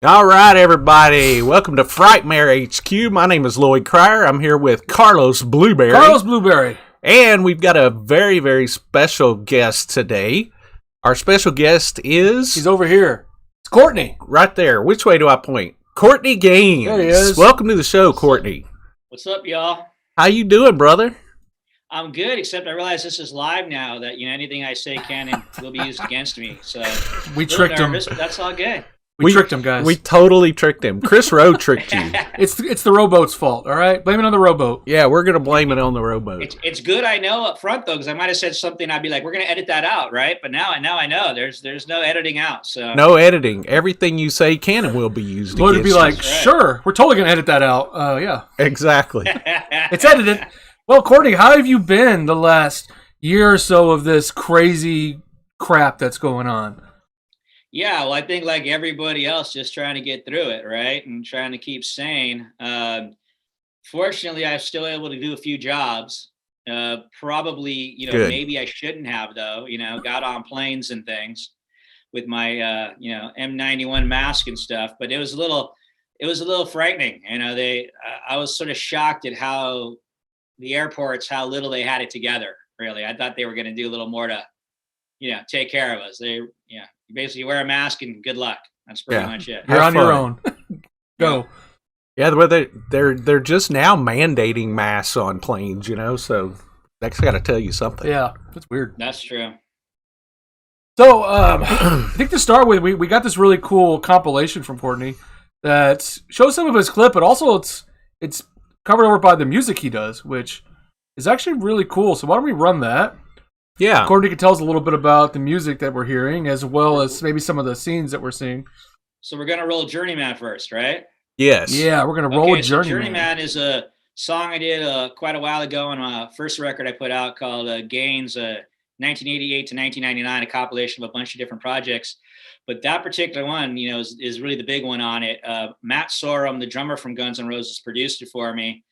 All right, everybody. Welcome to Frightmare HQ. My name is Lloyd Cryer. I'm here with Carlos Blueberry. And we've got a very, very special guest today. Our special guest is... He's over here. It's Courtney. Right there. Which way do I point? Courtney Gains. There he is. Welcome to the show, Courtney. What's up, y'all? How you doing, brother? I'm good, except I realize this is live now, that anything I say can and will be used against me. So we tricked him. But that's all good. We tricked him, guys. We totally tricked him. Chris Rowe tricked you. It's the rowboat's fault, all right? Blame it on the rowboat. Yeah, we're going to blame it on the rowboat. It's good I know up front, though, because I might have said something I'd be like, we're going to edit that out, right? But now I know. There's no editing out. So no editing. Everything you say can and will be used Lloyd would be like, right. Sure, we're totally going to edit that out. Yeah. Exactly. It's edited. Well, Courtney, how have you been the last year or so of this crazy crap that's going on? Yeah, well, I think like everybody else, just trying to get through it, right? And trying to keep sane. Fortunately, I'm still able to do a few jobs. Probably, Good. Maybe I shouldn't have, though, got on planes and things with my, M91 mask and stuff. But it was a little frightening. I was sort of shocked at how the airports, how little they had it together, really. I thought they were going to do a little more to, take care of us. You basically wear a mask and good luck. That's pretty much it. You're on your own. Go. Yeah, but they're just now mandating masks on planes, so that's got to tell you something. Yeah, that's weird. That's true. So, I think to start with, we got this really cool compilation from Courtney that shows some of his clip, but also it's covered over by the music he does, which is actually really cool. So why don't we run that? Yeah. Courtney can tell us a little bit about the music that we're hearing, as well as maybe some of the scenes that we're seeing. So we're going to roll Journeyman first, right? Yes. Yeah, we're going to roll with Journeyman. Journeyman is a song I did quite a while ago on my first record I put out called Gains, 1988 to 1999, a compilation of a bunch of different projects. But that particular one, is really the big one on it. Matt Sorum, the drummer from Guns N' Roses, produced it for me.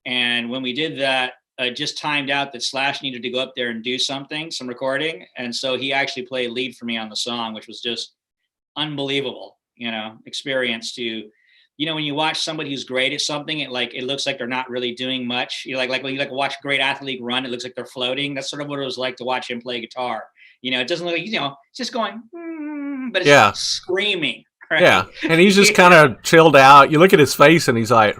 And when we did that, just timed out that Slash needed to go up there and do some recording. And so he actually played lead for me on the song, which was just unbelievable, experience to, when you watch somebody who's great at something, it looks like they're not really doing much. Like when you watch a great athlete run, it looks like they're floating. That's sort of what it was like to watch him play guitar. It doesn't look like, it's just going, but it's screaming. Right? Yeah. And he's just kind of chilled out. You look at his face and he's like,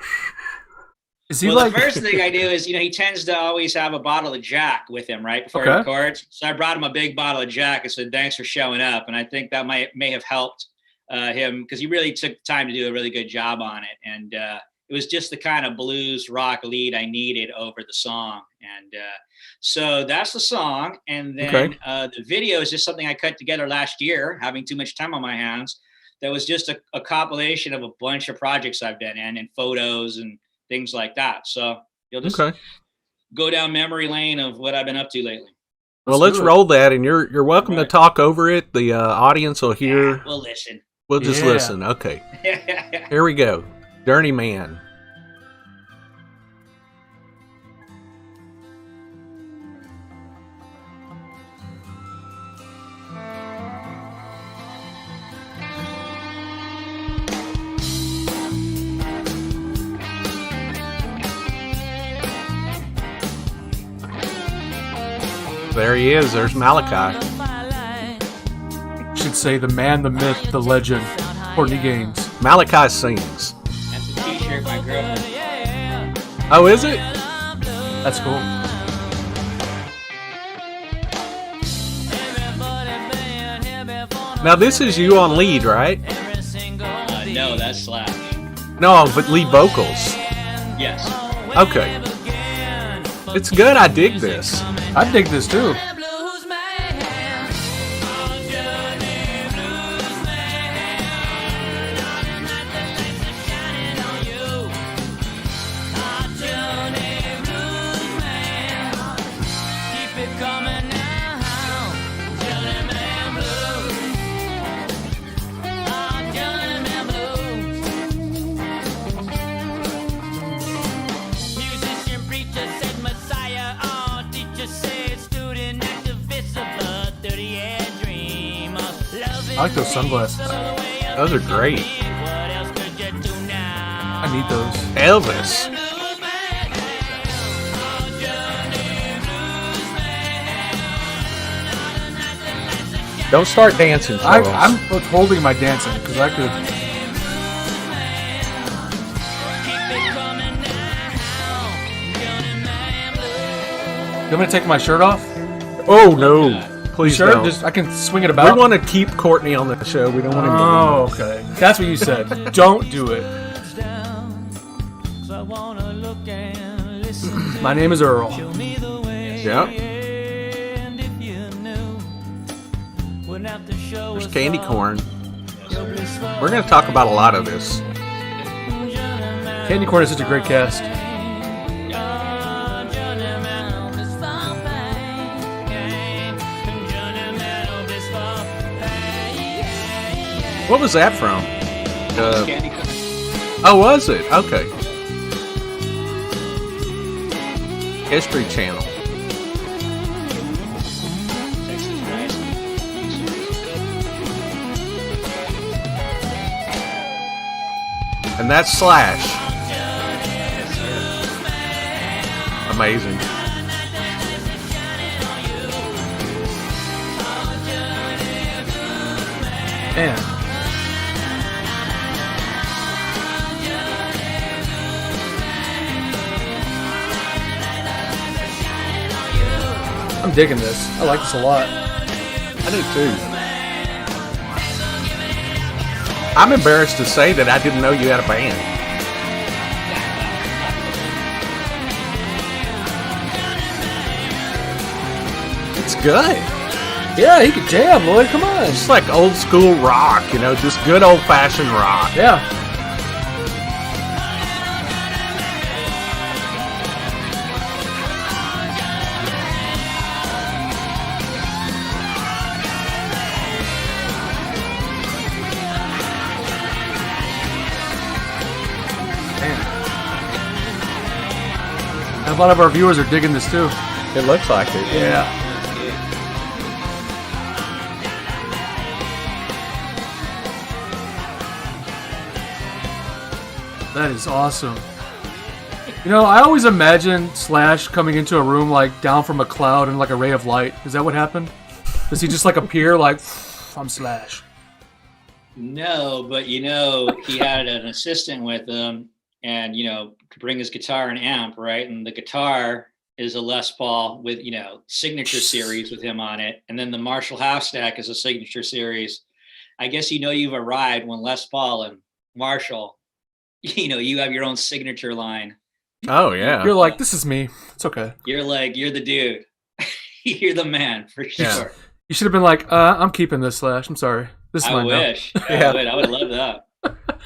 the first thing I do is, he tends to always have a bottle of Jack with him, right, before he records. So I brought him a big bottle of Jack and said, thanks for showing up. And I think that may have helped him, because he really took time to do a really good job on it. And it was just the kind of blues rock lead I needed over the song. And so that's the song. And then the video is just something I cut together last year, having too much time on my hands. That was just a compilation of a bunch of projects I've been in and photos and things like that. So you'll just go down memory lane of what I've been up to lately. Well, let's roll that, and you're welcome to talk over it. The audience will hear. Yeah, we'll listen. We'll just listen. Okay. Here we go. Journeyman. There he is. There's Malachi. Should say the man, the myth, the legend, Courtney Gains. Malachi sings. That's a t-shirt my girlfriend. Oh, is it? That's cool. Now, this is you on lead, right? No, that's Slash. No, but lead vocals. Yes. Okay. It's good. I dig this. I dig this too. I like those sunglasses. Those are great. I need those. Elvis. Don't start dancing, Charles. I'm withholding my dancing because I could. You want me to take my shirt off? Oh, no. Please sure? don't. Just I can swing it about. We want to keep Courtney on the show. We don't want him to leave. Okay. That's what you said. Don't do it. My name is Earl. Yeah. There's candy corn. We're going to talk about a lot of this. Candy corn is such a great cast. What was that from? Oh, was it? Okay. History Channel. And that's Slash. Amazing. Man. I'm digging this. I like this a lot. I do too. I'm embarrassed to say that I didn't know you had a band. It's good. Yeah, he can jam, Lloyd. Come on. It's like old school rock, you know, just good old fashioned rock. Yeah. A lot of our viewers are digging this too. It looks like it. Yeah. That is awesome. You know, I always imagine Slash coming into a room like down from a cloud and like a ray of light. Is that what happened? Does he just like appear like, I'm Slash? No, but you know, he had an assistant with him and, you know, to bring his guitar and amp, right? And the guitar is a Les Paul with, you know, signature series with him on it. And then the Marshall half stack is a signature series. I guess you know you've arrived when Les Paul and Marshall, you know, you have your own signature line. Oh, yeah. You're like, this is me. It's okay. You're like, you're the dude. You're the man, for sure. Yeah. You should have been like, I'm keeping this, Slash. I'm sorry. This is I wish. I would love that.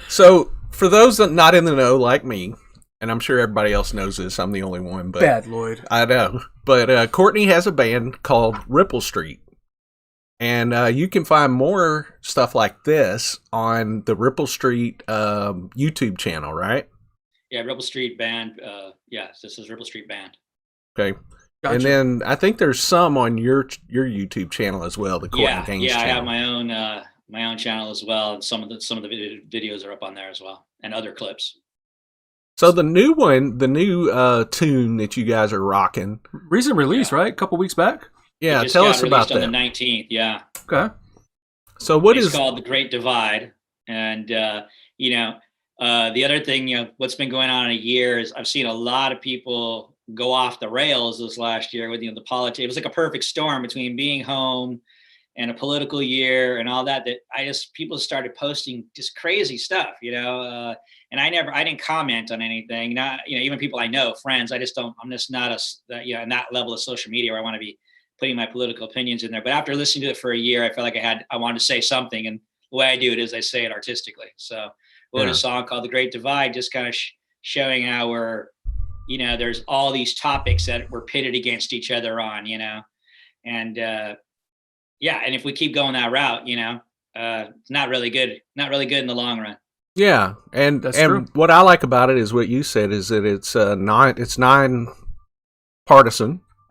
So, for those that not in the know like me, and I'm sure everybody else knows this, I'm the only one. But Bad Lloyd. I know. But Courtney has a band called Ripple Street. And you can find more stuff like this on the Ripple Street YouTube channel, right? Yeah, Ripple Street Band. Yes, this is Ripple Street Band. Okay. Gotcha. And then I think there's some on your YouTube channel as well, the Courtney Gains channel. Yeah, I have my own channel as well. And some of the videos are up on there as well, and other clips. So the new tune that you guys are rocking, recent release, right? A couple weeks back. Yeah, tell us about that. On the 19th, yeah. Okay. So it's called The Great Divide, and you know, the other thing, you know, what's been going on in a year is I've seen a lot of people go off the rails this last year with, you know, the politics. It was like a perfect storm between being home and a political year and all that, people started posting just crazy stuff, you know, and I didn't comment on anything, not, you know, even people I know, friends, I'm just not you know, in that level of social media where I want to be putting my political opinions in there. But after listening to it for a year, I felt like I wanted to say something, and the way I do it is I say it artistically. So we wrote a song called The Great Divide, just kind of showing how we're, you know, there's all these topics that we're pitted against each other on, you know, and yeah, and if we keep going that route, you know, it's not really good in the long run. Yeah, and true. What I like about it is what you said, is that it's non-partisan.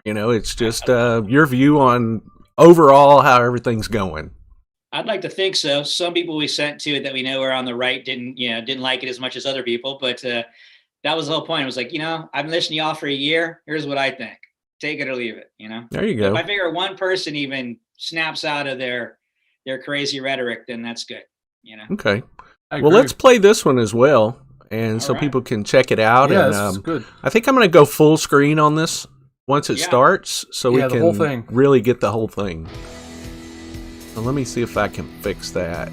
You know, it's just your view on overall how everything's going. I'd like to think so. Some people we sent to it that we know are on the right didn't like it as much as other people, but that was the whole point. It was like, I've been listening to y'all for a year. Here's what I think. Take it or leave it. There you go. If I figure one person even snaps out of their crazy rhetoric, then that's good. Okay. Well, let's play this one as well, and so people can check it out. Yeah, and, this is good. I think I'm going to go full screen on this once it starts, so we can whole thing. Really get the whole thing. So let me see if I can fix that.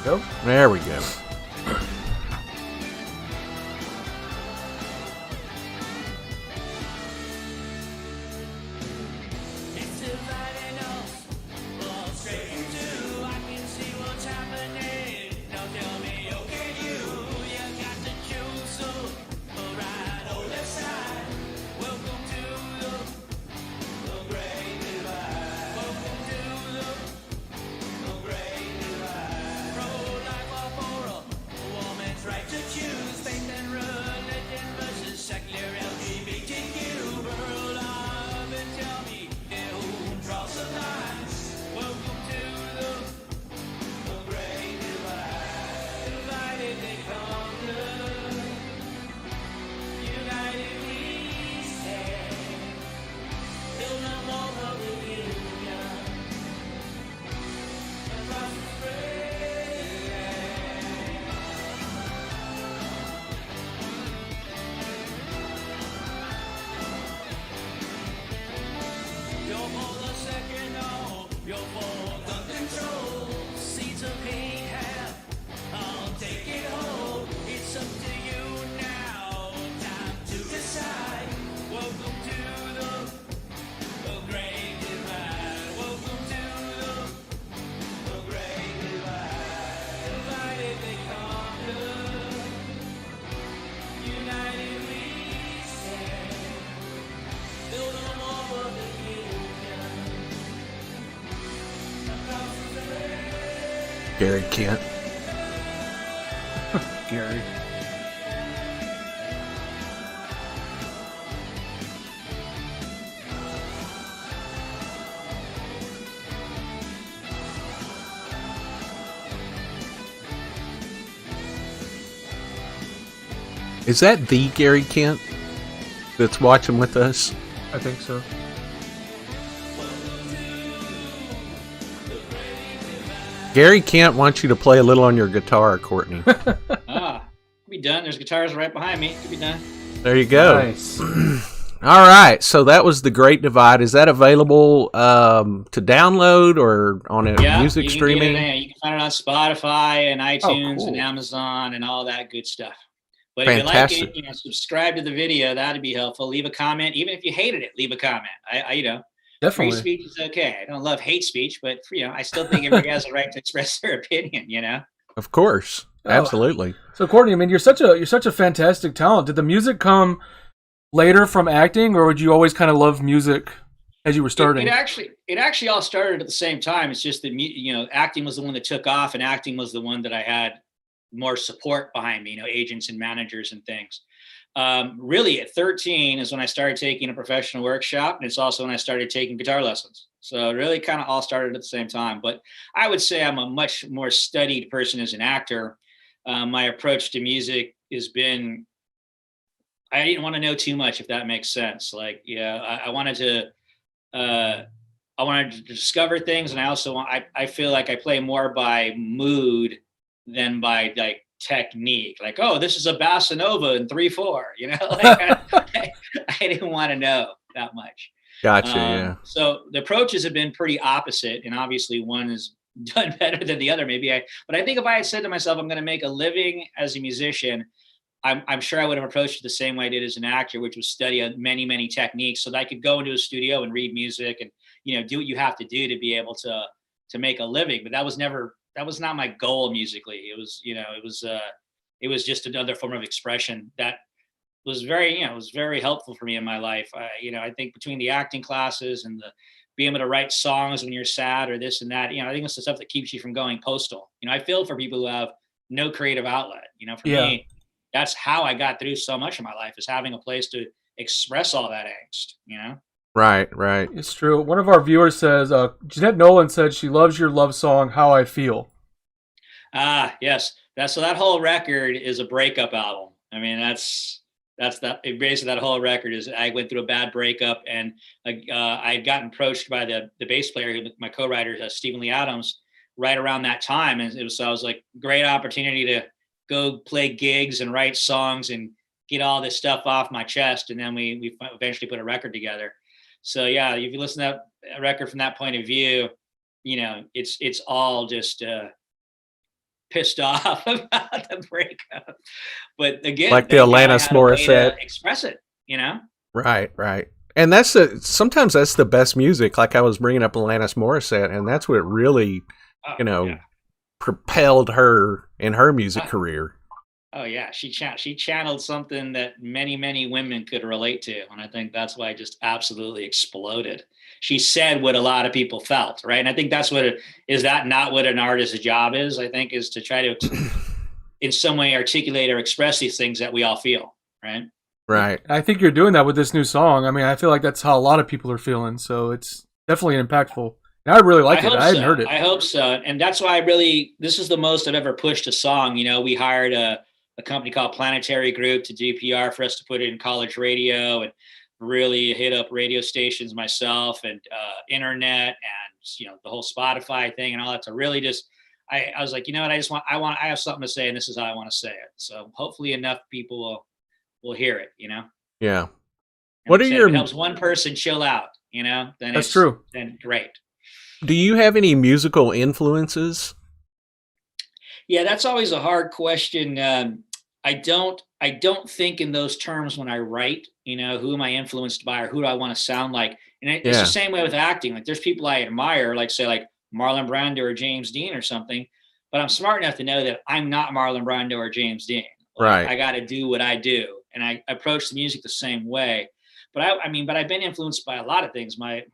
Go. There we go. Gary Kent. Gary. Is that the Gary Kent that's watching with us? I think so. Gary Kent wants you to play a little on your guitar, Courtney. Be done. There's guitars right behind me. Could be done. There you go. Nice. All right. So that was The Great Divide. Is that available to download or on a music streaming? You can find it on Spotify and iTunes and Amazon and all that good stuff. But Fantastic. if you like it, subscribe to the video. That'd be helpful. Leave a comment. Even if you hated it, leave a comment. Definitely. Free speech is okay. I don't love hate speech, but I still think everybody has the right to express their opinion. Of course, absolutely. So, Courtney, I mean, you're such a fantastic talent. Did the music come later from acting, or would you always kind of love music as you were starting? It actually all started at the same time. It's just that acting was the one that took off, and acting was the one that I had more support behind me. Agents and managers and things. Really at 13 is when I started taking a professional workshop, and it's also when I started taking guitar lessons. So it really kind of all started at the same time. But I would say I'm a much more studied person as an actor. My approach to music has been, I didn't want to know too much, if that makes sense. Like, I wanted to discover things, and I also I feel like I play more by mood than by like technique. Like, oh, this is a bossa nova in 3/4. I didn't want to know that much. Gotcha. Yeah. So the approaches have been pretty opposite, and obviously one is done better than the other. But I think if I had said to myself, I'm going to make a living as a musician, I'm sure I would have approached it the same way I did as an actor, which was study many, many techniques so that I could go into a studio and read music and, do what you have to do to be able to make a living. But that was not my goal musically. It was just another form of expression that was very helpful for me in my life. I think between the acting classes and the being able to write songs when you're sad or this and that. I think it's the stuff that keeps you from going postal. I feel for people who have no creative outlet. For me, that's how I got through so much of my life, is having a place to express all that angst. Right. It's true. One of our viewers says, Jeanette Nolan said she loves your love song, How I Feel. Yes. So that whole record is a breakup album. That's basically that whole record is, I went through a bad breakup, and I had gotten approached by the bass player, my co-writer, Stephen Lee Adams, right around that time. And I was like, great opportunity to go play gigs and write songs and get all this stuff off my chest. And then we eventually put a record together. So yeah, if you listen to that record from that point of view, it's all just pissed off about the breakup. But again, like the Alanis Morissette, express it. Right. And sometimes that's the best music. Like I was bringing up Alanis Morissette, and that's what really, propelled her in her music career. Oh yeah, she channeled something that many, many women could relate to, and I think that's why it just absolutely exploded. She said what a lot of people felt, right? And I think that's is that not what an artist's job is? I think is to try to, in some way, articulate or express these things that we all feel, right? Right. I think you're doing that with this new song. I feel like that's how a lot of people are feeling. So it's definitely impactful. And I really like it. I hadn't heard it. I hope so, and that's why this is the most I've ever pushed a song. We hired a company called Planetary Group to do PR for us to put it in college radio, and really hit up radio stations myself, and internet, and the whole Spotify thing and all that, to really just I was like, what, I have something to say, and this is how I want to say it. So hopefully enough people will hear it, Yeah. And What are if your it helps one person chill out, then that's true. Then great. Do you have any musical influences? Yeah, that's always a hard question. I don't think in those terms when I write. Who am I influenced by, or who do I want to sound like? And it's the same way with acting. Like there's people I admire, like say like Marlon Brando or James Dean or something, but I'm smart enough to know that I'm not Marlon Brando or James Dean. Right. I got to do what I do, and I approach the music the same way. But I've been influenced by a lot of things. My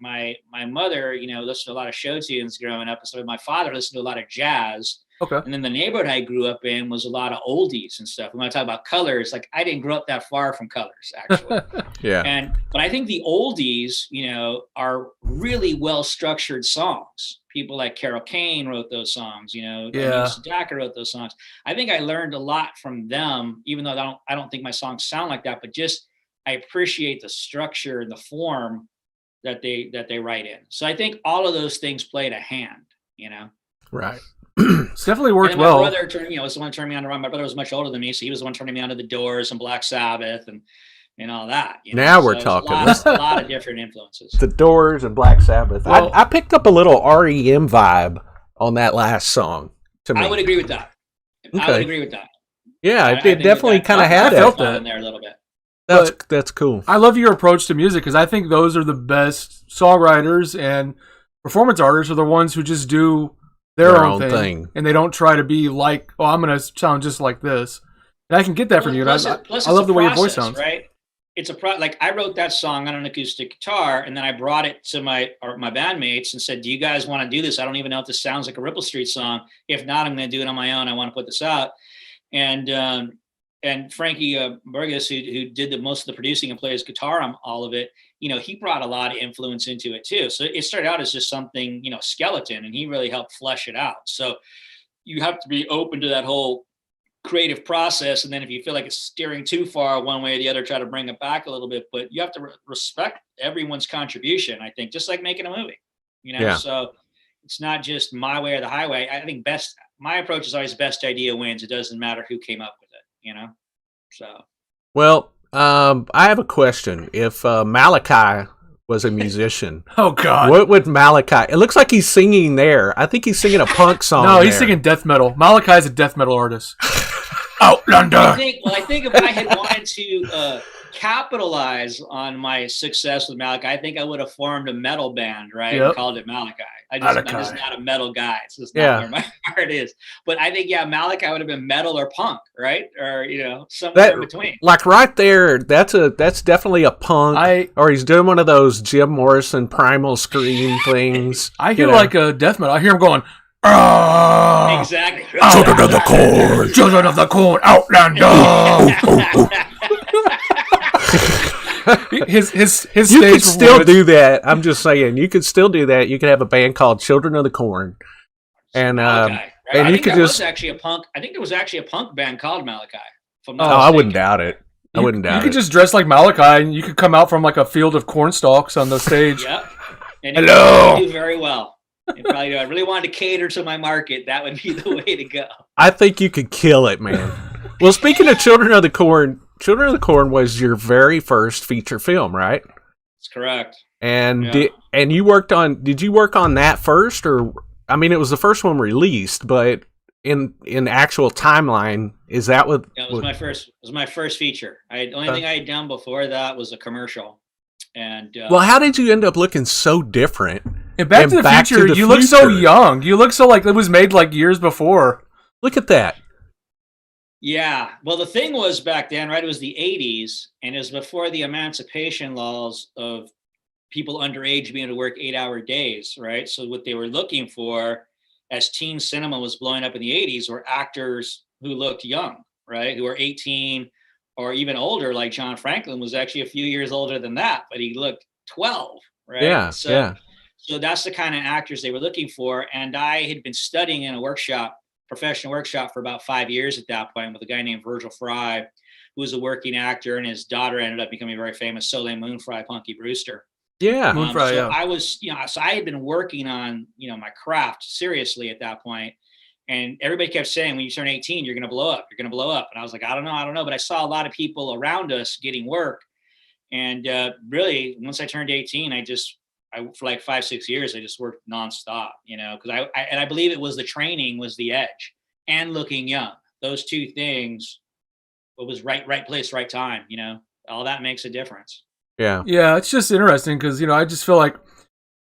mother, listened to a lot of show tunes growing up, and so my father listened to a lot of jazz. Okay. And then the neighborhood I grew up in was a lot of oldies and stuff. When I talk about colors, like I didn't grow up that far from colors, actually. Yeah. But I think the oldies, are really well structured songs. People like Carol Kane wrote those songs. Sedaka wrote those songs. I think I learned a lot from them, even though I don't think my songs sound like that. But just I appreciate the structure and the form that they write in. So I think all of those things played a hand. Right. It's definitely worked my well. My brother was the one turning me on to rock. My brother was much older than me, so he was the one turning me on to the Doors and Black Sabbath and all that. Now we're talking. A lot of different influences. The Doors and Black Sabbath. Well, I picked up a little REM vibe on that last song. To me, I would agree with that. Okay. I would agree with that. Yeah, it definitely kind of had that. I felt that in there a little bit. That's cool. I love your approach to music, because I think those are the best songwriters and performance artists are the ones who just do their own thing, and they don't try to be like, oh, I'm going to sound just like this. And I can get that from you. Plus I love the way your voice sounds. Right? It's like I wrote that song on an acoustic guitar, and then I brought it to my bandmates and said, do you guys want to do this? I don't even know if this sounds like a Ripple Street song. If not, I'm going to do it on my own. I want to put this out. And Frankie Burgess, who did most of the producing and plays guitar on all of it, he brought a lot of influence into it too. So it started out as just something, skeleton, and he really helped flesh it out. So you have to be open to that whole creative process. And then if you feel like it's steering too far one way or the other, try to bring it back a little bit. But you have to respect everyone's contribution, I think, just like making a movie, So it's not just my way or the highway. I think my approach is always best idea wins. It doesn't matter who came up with it, So. Well, I have a question. If Malachi was a musician, oh God, what would Malachi? It looks like he's singing there. I think he's singing a punk song. No, he's singing death metal. Malachi's a death metal artist. Outlander. I think if I had wanted to capitalize on my success with Malachi, I think I would have formed a metal band, right? Yep. And called it Malachi. I'm just not a metal guy. It's just not where my heart is. But I think, Malachi would have been metal or punk, right? Or, somewhere in between. Like right there, that's definitely a punk. Or he's doing one of those Jim Morrison Primal Scream things. I hear like a death metal. I hear him going, exactly. Children of the Corn. Children of the Corn. Outlander. his stage. You could still do that. I'm just saying, you could still do that. You could have a band called Children of the Corn, and Malachi, right? and you could just actually a punk. I think there was actually a punk band called Malachi. I wouldn't doubt it. You could just dress like Malachi, and you could come out from like a field of corn stalks on the stage. Yep. And hello. Do very well. Probably do. I really wanted to cater to my market. That would be the way to go. I think you could kill it, man. Well, speaking of Children of the Corn was your very first feature film, right? That's correct. And did you work on that first, or I mean, it was the first one released, but in actual timeline, is that what? Yeah, it was my first feature. The only thing I had done before that was a commercial. And well, how did you end up looking so different? In Back to the Future, you look so young. You look so like it was made like years before. Look at that. Yeah. Well, the thing was back then, right? It was the 80s, and it was before the emancipation laws of people underage being able to work 8-hour days, right? So what they were looking for as teen cinema was blowing up in the 80s were actors who looked young, right? Who were 18 or even older, like John Franklin was actually a few years older than that, but he looked 12, right? Yeah, So that's the kind of actors they were looking for. And I had been studying in a professional workshop for about 5 years at that point with a guy named Virgil Fry, who was a working actor, and his daughter ended up becoming very famous, Soleil Moon Fry, Punky Brewster. Yeah. I was, so I had been working on, my craft seriously at that point. And everybody kept saying, when you turn 18, you're going to blow up. You're going to blow up. And I was like, I don't know. But I saw a lot of people around us getting work. And really, once I turned 18, for like 5-6 years, I just worked nonstop, because I believe it was the training was the edge and looking young. Those two things, it was right place, right time, all that makes a difference. Yeah. Yeah. It's just interesting because, I just feel like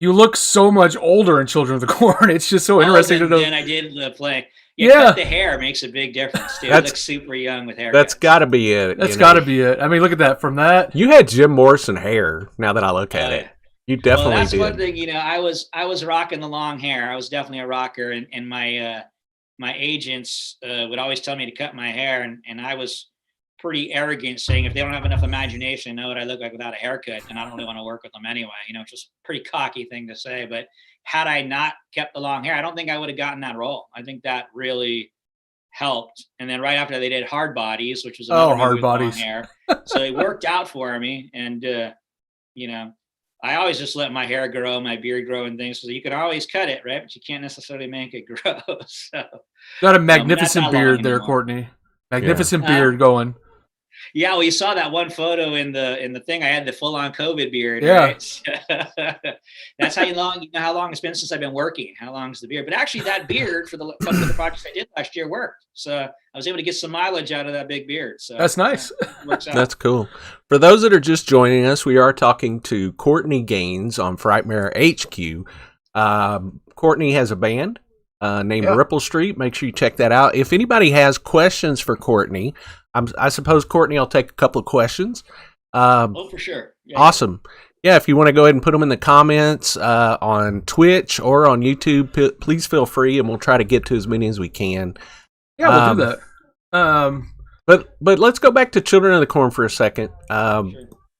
you look so much older in Children of the Corn. It's just so interesting to know. And I did play. Cut the hair makes a big difference, dude. It looks super young with hair. That's got to be it. That's got to be it. I mean, look at that. From that, you had Jim Morrison hair. Now that I look at it, you definitely that's did. One thing. I was rocking the long hair. I was definitely a rocker, and my agents would always tell me to cut my hair, and I was pretty arrogant, saying if they don't have enough imagination to know what I look like without a haircut, then I don't really want to work with them anyway. It's just a pretty cocky thing to say, but had I not kept the long hair, I don't think I would have gotten that role. I think that really helped. And then right after they did Hard Bodies, which was another Hard Bodies long hair, so it worked out for me. And I always just let my hair grow, my beard grow, and things. So you can always cut it, right? But you can't necessarily make it grow. So got a magnificent beard there, Courtney. Magnificent beard going. Yeah, well, you saw that one photo in the thing. I had the full-on COVID beard. Yeah, right? That's how long. How long it's been since I've been working. How long is the beard? But actually, that beard for the couple of the projects I did last year worked. So I was able to get some mileage out of that big beard. So that's nice. Works out. That's cool. For those that are just joining us, we are talking to Courtney Gains on Frightmare HQ. Courtney has a band named Ripple Street. Make sure you check that out. If anybody has questions for Courtney, I suppose Courtney will take a couple of questions. For sure. Yeah. Awesome. Yeah, if you want to go ahead and put them in the comments on Twitch or on YouTube, please feel free, and we'll try to get to as many as we can. Yeah, we'll do that. But let's go back to Children of the Corn for a second. Sure.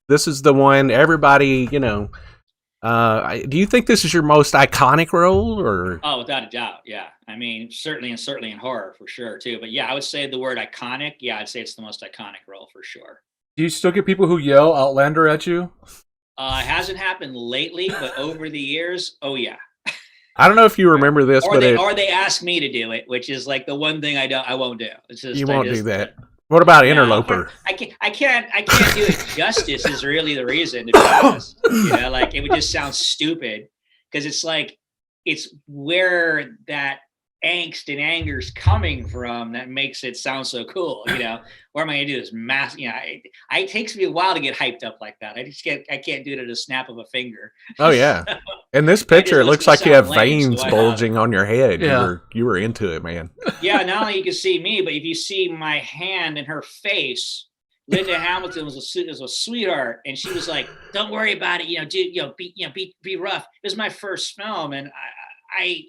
This is the one everybody, do you think this is your most iconic role, or? Oh, without a doubt, yeah. I mean, certainly in horror for sure too. But yeah, I would say the word iconic. Yeah, I'd say it's the most iconic role for sure. Do you still get people who yell Outlander at you? It hasn't happened lately, but over the years, oh yeah. I don't know if you remember this, or they ask me to do it, which is like the one thing I won't do. It's just, you won't do that. What about Interloper? I can't do it justice. Is really the reason, to be honest. Like it would just sound stupid because it's like it's where that angst and anger is coming from that makes it sound so cool, What am I going to do this mass, it takes me a while to get hyped up like that. I can't do it at a snap of a finger. Oh yeah. In this picture, it looks like you have veins bulging on your head. Yeah. You were into it, man. Yeah, not only you can see me, but if you see my hand and her face, Linda Hamilton was a sweetheart, and she was like, "Don't worry about it, be rough." It was my first film, and I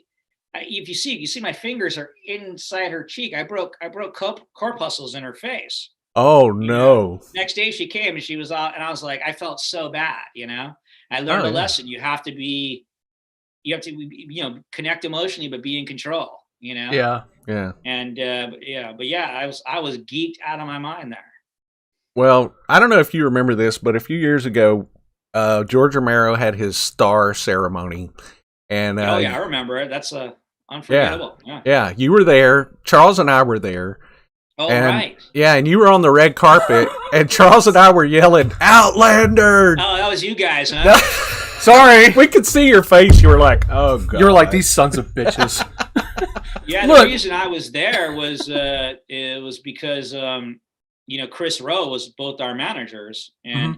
if you see my fingers are inside her cheek. I broke corpuscles in her face. Oh no! Next day she came and she was out, and I was like, I felt so bad. I learned a lesson. You have to connect emotionally, but be in control. Yeah. And but yeah, I was geeked out of my mind there. Well, I don't know if you remember this, but a few years ago, George Romero had his star ceremony. And I remember it. That's unforgettable. Yeah, you were there. Charles and I were there. Oh, right. Yeah, and you were on the red carpet, and Charles and I were yelling, "Outlander!" Oh, that was you guys, huh? Sorry. We could see your face. You were like, "Oh, God." You were like, "These sons of bitches." Yeah, the reason I was there was it was because Chris Rowe was both our managers, and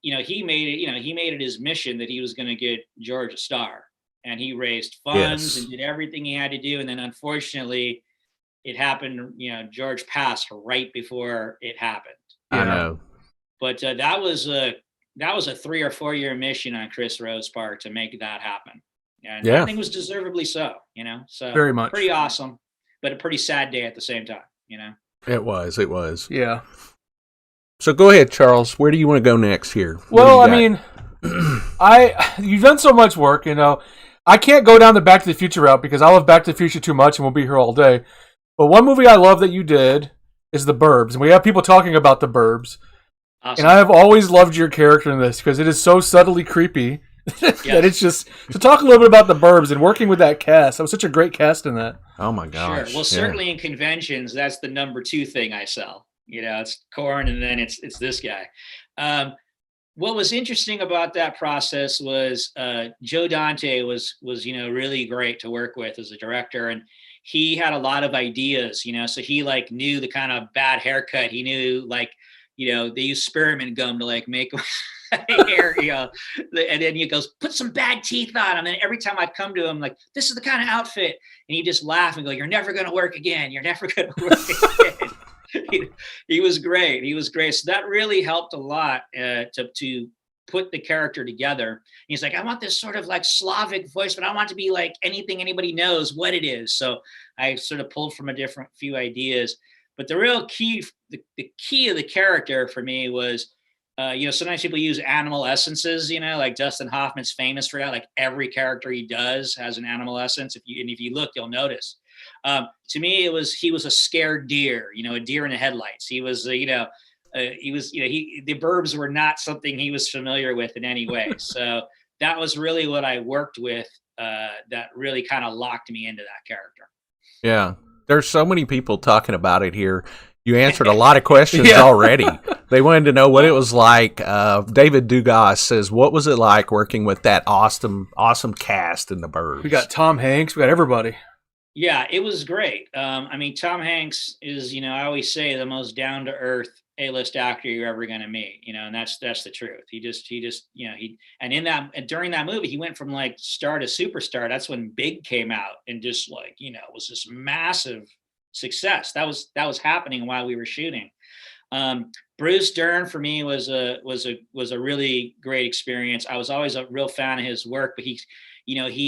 he made it his mission that he was going to get George a star, and he raised funds and did everything he had to do, and then unfortunately it happened. George passed right before it happened. I know, but that was a 3 or 4 year mission on Chris Rowe's part to make that happen. And I think it was deservedly so, so very much pretty awesome, but a pretty sad day at the same time, It was. Yeah. So go ahead, Charles. Where do you want to go next here? Well, I mean, you've done so much work, I can't go down the Back to the Future route because I love Back to the Future too much and we'll be here all day. But one movie I love that you did is The Burbs, and we have people talking about The Burbs. Awesome. And I have always loved your character in this because it is so subtly creepy. That it's just to talk a little bit about The Burbs and working with that cast. That was such a great cast in that. Oh my gosh! Sure. Well, certainly in conventions, that's the number 2 thing I sell. It's corn, and then it's this guy. What was interesting about that process was Joe Dante was really great to work with as a director, and he had a lot of ideas. So he knew the kind of bad haircut. He knew they use spearmint gum to make hair, and then he goes, put some bad teeth on him. And every time I'd come to him, this is the kind of outfit, and he'd just laugh and go, "You're never going to work again. You're never going to work again." He was great. So that really helped a lot to put the character together. He's like, I want this sort of Slavic voice, but I want it to be like anything anybody knows what it is. So I sort of pulled from a different few ideas. But the real key, the key of the character for me was, sometimes people use animal essences, like Dustin Hoffman's famous for that. Every character he does has an animal essence. If you look, you'll notice. To me, he was a scared deer, a deer in the headlights. He was, the Burbs were not something he was familiar with in any way. So that was really what I worked with, that really kind of locked me into that character. Yeah. There's so many people talking about it here. You answered a lot of questions already. They wanted to know what it was like. David Dugas says, what was it like working with that awesome cast in The Burbs? We got Tom Hanks. We got everybody. Yeah, it was great. Tom Hanks is, I always say, the most down-to-earth A-list actor you're ever going to meet, and that's the truth. During that movie, he went from star to superstar. That's when Big came out and just was this massive success. That was happening while we were shooting. Bruce Dern for me was a really great experience. I was always a real fan of his work, but he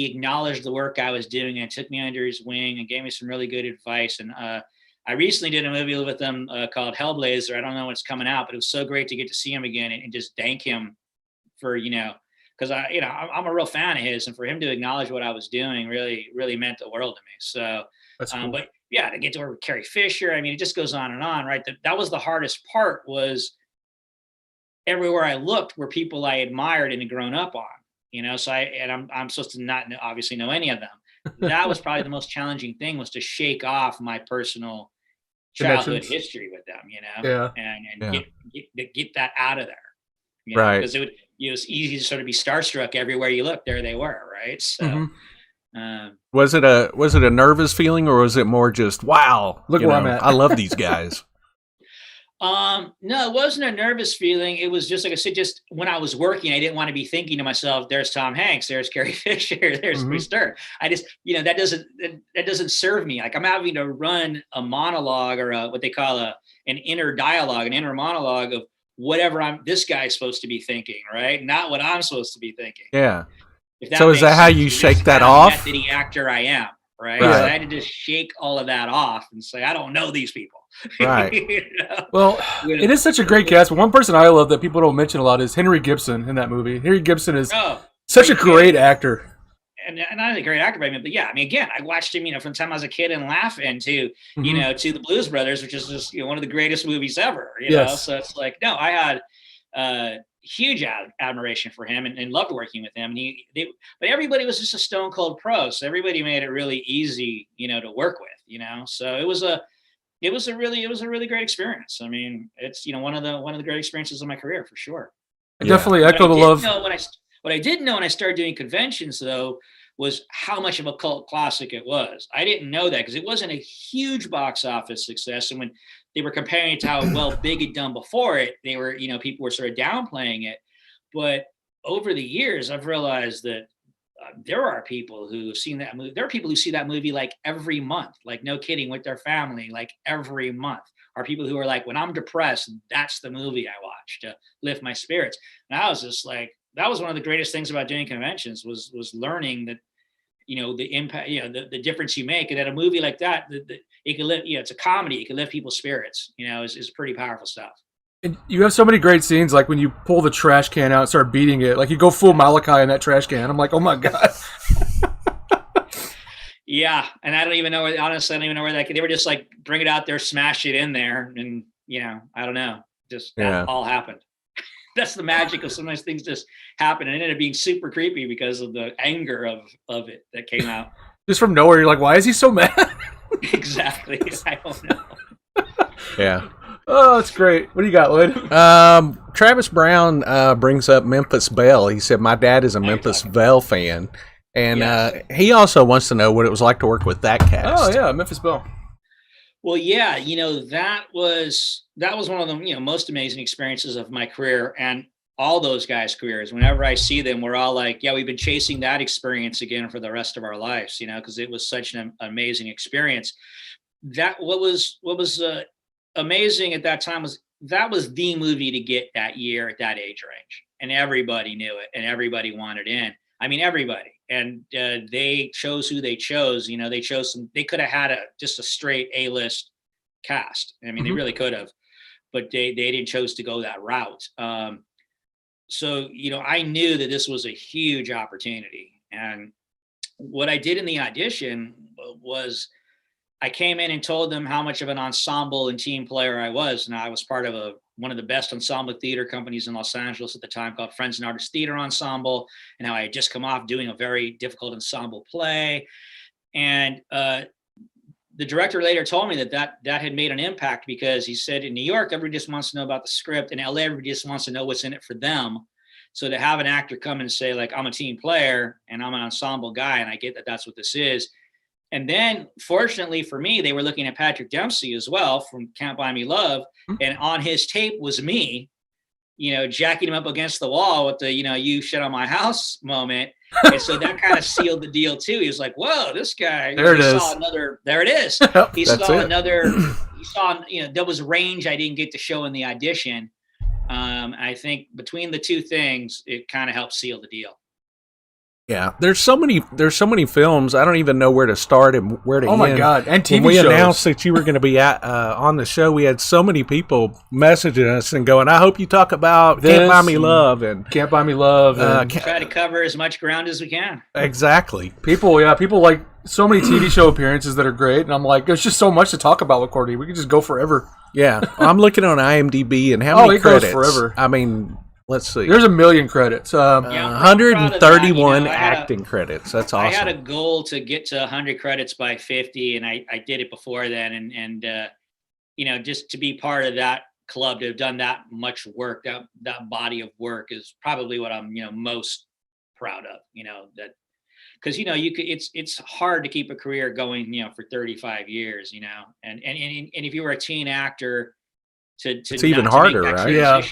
acknowledged the work I was doing and took me under his wing and gave me some really good advice. And I recently did a movie with him called Hellblazer. I don't know when it's coming out, but it was so great to get to see him again and just thank him for, because I'm a real fan of his, and for him to acknowledge what I was doing really, really meant the world to me. So, that's cool. But yeah, to get to work with Carrie Fisher, it just goes on and on, right? That was the hardest part, was everywhere I looked were people I admired and had grown up on. So I'm supposed to not obviously know any of them. That was probably the most challenging thing, was to shake off my personal childhood history with them, and get that out of there, right? Because it was easy to sort of be starstruck everywhere you look. There they were, right? So, Was it a nervous feeling, or was it more just wow? Look where I'm at. I love these guys. No, it wasn't a nervous feeling. It was just like I said, just when I was working, I didn't want to be thinking to myself, "There's Tom Hanks, there's Carrie Fisher, there's Bruce Stern." I just, that doesn't serve me. Like I'm having to run a monologue or what they call an inner dialogue, an inner monologue of whatever this guy's supposed to be thinking, right? Not what I'm supposed to be thinking. Yeah. So is that how you shake that off? The actor I am, right? Right. So I had to just shake all of that off and say, I don't know these people. Right. Well, it is such a great cast. But one person I love that people don't mention a lot is Henry Gibson in that movie. Henry Gibson is such a great actor. And not only a great actor, but yeah, I mean, again, I watched him, from the time I was a kid and laugh into, to the Blues Brothers, which is just, one of the greatest movies ever, know? So it's like, no, I had huge admiration for him and loved working with him. And but everybody was just a stone cold pro. So everybody made it really easy, to work with, so it was a really great experience. I mean, it's, one of the great experiences of my career for sure. I definitely echo the love. What I didn't know when I started doing conventions, though, was how much of a cult classic it was. I didn't know that because it wasn't a huge box office success. And when they were comparing it to how well Big had done before it, they were, people were sort of downplaying it. But over the years, I've realized that there are people who've seen that movie. There are people who see that movie like every month, like no kidding, with their family, like every month. Are people who are like, when I'm depressed, that's the movie I watch to lift my spirits. And I was just like, that was one of the greatest things about doing conventions was learning that, the impact, the difference you make. And that a movie like that, it can lift, it's a comedy. It can lift people's spirits, is pretty powerful stuff. And you have so many great scenes, like when you pull the trash can out and start beating it, like you go full Malachi in that trash can. I'm like, oh my God. Yeah. And I don't even know where they were just like, bring it out there, smash it in there. And, I don't know, just that all happened. That's the magic of sometimes things just happen and it ended up being super creepy because of the anger of it that came out. Just from nowhere, you're like, why is he so mad? Exactly. I don't know. Yeah. Oh, that's great. What do you got, Lloyd? Travis Brown brings up Memphis Belle. He said, my dad is a Memphis Belle fan. And he also wants to know what it was like to work with that cast. Oh, yeah, Memphis Belle. Well, yeah, that was one of the most amazing experiences of my career and all those guys' careers. Whenever I see them, we're all like, yeah, we've been chasing that experience again for the rest of our lives, because it was such an amazing experience. That what was amazing at that time was that was the movie to get that year at that age range, and everybody knew it and everybody wanted in. I mean, everybody. And they chose who they chose. They could have had just a straight A-list cast. I mean, they really could have, but they didn't chose to go that route. So, I knew that this was a huge opportunity. And what I did in the audition was I came in and told them how much of an ensemble and team player I was. And I was part of one of the best ensemble theater companies in Los Angeles at the time called Friends and Artists Theater Ensemble, and how I had just come off doing a very difficult ensemble play. And the director later told me that had made an impact because he said in New York, everybody just wants to know about the script, and LA, everybody just wants to know what's in it for them. So to have an actor come and say, like, I'm a team player and I'm an ensemble guy, and I get that that's what this is. And then, fortunately for me, they were looking at Patrick Dempsey as well from Can't Buy Me Love. And on his tape was me, jacking him up against the wall with the, you shit on my house moment. And so that kind of sealed the deal too. He was like, whoa, this guy. There it is. There it is. He saw, there was range I didn't get to show in the audition. I think between the two things, it kind of helped seal the deal. Yeah, there's so many films. I don't even know where to start and where to end. Oh my God! And TV when we shows. announced that you were going to be on the show, we had so many people messaging us and going, "I hope you talk about Can't Buy Me Love and Can't Buy Me Love." And try to cover as much ground as we can. Exactly. People like so many TV show appearances that are great, and I'm like, there's just so much to talk about with Courtney. We could just go forever. Yeah, I'm looking on IMDb and how many credits? Goes forever. I mean. Let's see. There's a million credits. 131 acting credits. That's awesome. I had a goal to get to 100 credits by 50, and I did it before then. And just to be part of that club, to have done that much work, that body of work is probably what I'm, most proud of. That because it's hard to keep a career going for 35 years, and if you were a teen actor it's even harder, right? Yeah,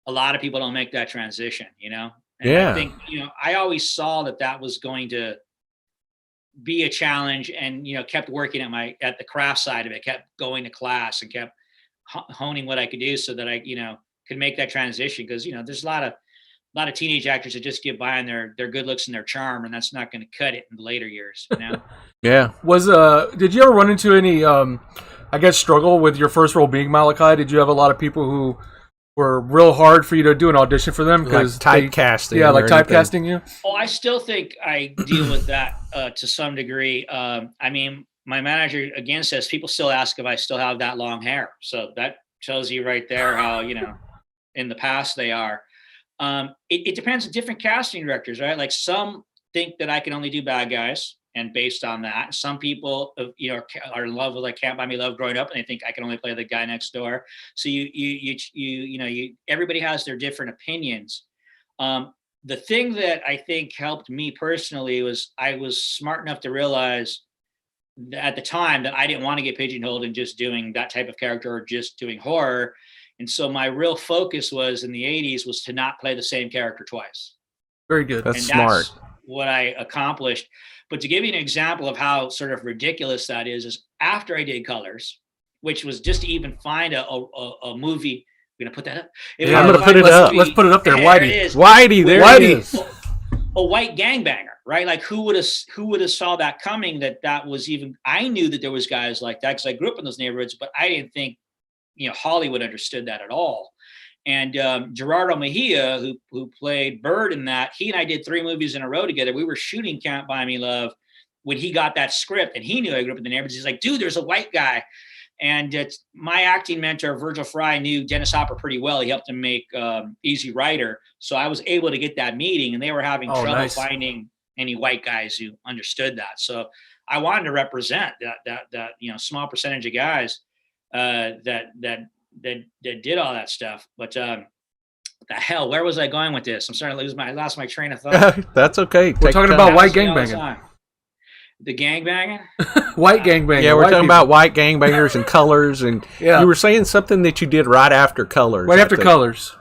a lot of people don't make that transition, and I think I always saw that was going to be a challenge, and kept working at the craft side of it, kept going to class and kept honing what I could do so that I could make that transition, because there's a lot of teenage actors that just get by on their good looks and their charm, and that's not going to cut it in the later years. Yeah. Did you ever run into any I guess struggle with your first role being Malachi? Did you have a lot of people who were real hard for you to do an audition for them because typecasting? Yeah, like typecasting you. Oh, I still think I deal with that to some degree. I mean, my manager again says people still ask if I still have that long hair, so that tells you right there how in the past they are. It depends on different casting directors, right? Like some think that I can only do bad guys, and based on that, some people, are in love with like Can't Buy Me Love growing up, and they think I can only play the guy next door. So everybody has their different opinions. The thing that I think helped me personally was I was smart enough to realize that at the time that I didn't want to get pigeonholed in just doing that type of character or just doing horror. And so my real focus was in the 80s was to not play the same character twice. Very good. That's smart. That's what I accomplished. But to give you an example of how sort of ridiculous that is after I did Colors, which was just to even find a movie. We're going to put that up. I'm going to put it up. Let's put it up there. Whitey, there it is. A white gangbanger, right? Like who would have saw that coming, that was even, I knew that there was guys like that because I grew up in those neighborhoods, but I didn't think Hollywood understood that at all. And Gerardo Mejia, who played Bird in that, he and I did 3 movies in a row together. We were shooting Can't Buy Me Love when he got that script, and he knew I grew up in the neighborhoods. He's like, dude, there's a white guy. And my acting mentor, Virgil Fry, knew Dennis Hopper pretty well. He helped him make Easy Rider. So I was able to get that meeting, and they were having trouble finding any white guys who understood that. So I wanted to represent that small percentage of guys that did all that stuff. But the hell, where was I going with this? I'm starting to lose I lost my train of thought. That's okay. We're talking about white gangbanging. The gangbanging? White gangbanging. Yeah, we're talking about white gangbangers and Colors, and you were saying something that you did right after Colors. Right after Colors.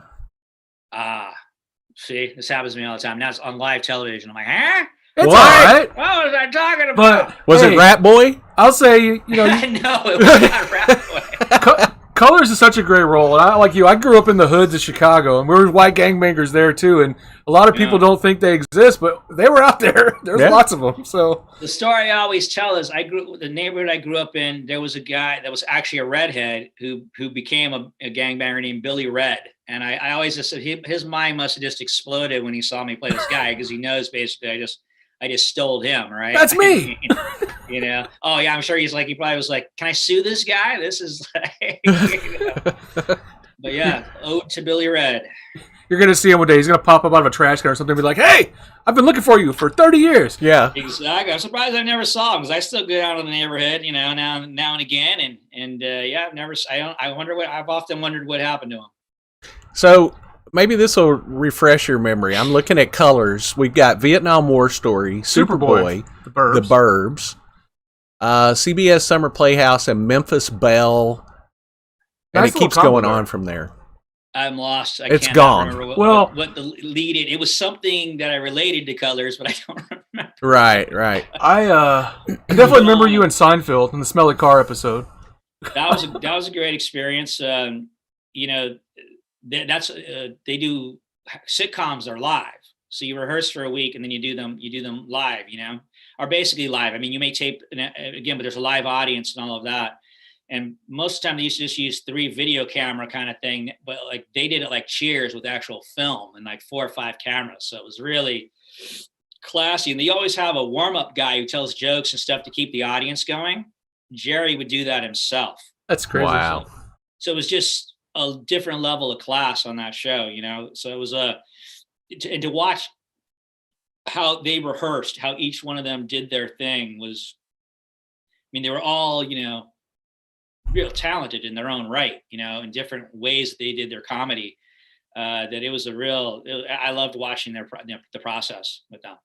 See, this happens to me all the time. Now it's on live television. I'm like, huh? It's all right. What was I talking about? But was it Rat Boy? I'll say, no, it was not Rat Boy. Colors is such a great role, and I grew up in the hoods of Chicago, and we were white gangbangers there too. And a lot of people don't think they exist, but they were out there. There's lots of them. So the story I always tell is the neighborhood I grew up in. There was a guy that was actually a redhead who became a gangbanger named Billy Red. And I always just said his mind must have just exploded when he saw me play this guy, because he knows basically I just stole him, right? That's me. Oh yeah, I'm sure he probably was like, can I sue this guy? This is like, But yeah, ode to Billy Red. You're going to see him one day. He's going to pop up out of a trash can or something and be like, hey, I've been looking for you for 30 years. Yeah. Exactly. I'm surprised I never saw him, because I still go out in the neighborhood, now and again. I've often wondered what happened to him. So maybe this will refresh your memory. I'm looking at Colors. We've got Vietnam War Story, Superboy, The Burbs, CBS Summer Playhouse, and Memphis Belle. And it keeps going on from there. I'm lost. It's gone. Remember what the lead in. It was something that I related to Colors, but I don't remember. Right. I definitely remember you in Seinfeld in the Smelly Car episode. That was a great experience. They do sitcoms are live, so you rehearse for a week and then you do them live, or basically live. I mean, you may tape again, but there's a live audience and all of that. And most of the time they used to just use 3 video camera kind of thing, but like they did it like Cheers with actual film and like 4 or 5 cameras. So it was really classy. And they always have a warm-up guy who tells jokes and stuff to keep the audience going. Jerry would do that himself. That's crazy. Wow. So it was just a different level of class on that show, So it was and to watch how they rehearsed, how each one of them did their thing was, they were all, real talented in their own right, in different ways that they did their comedy. That it was I loved watching the process with them.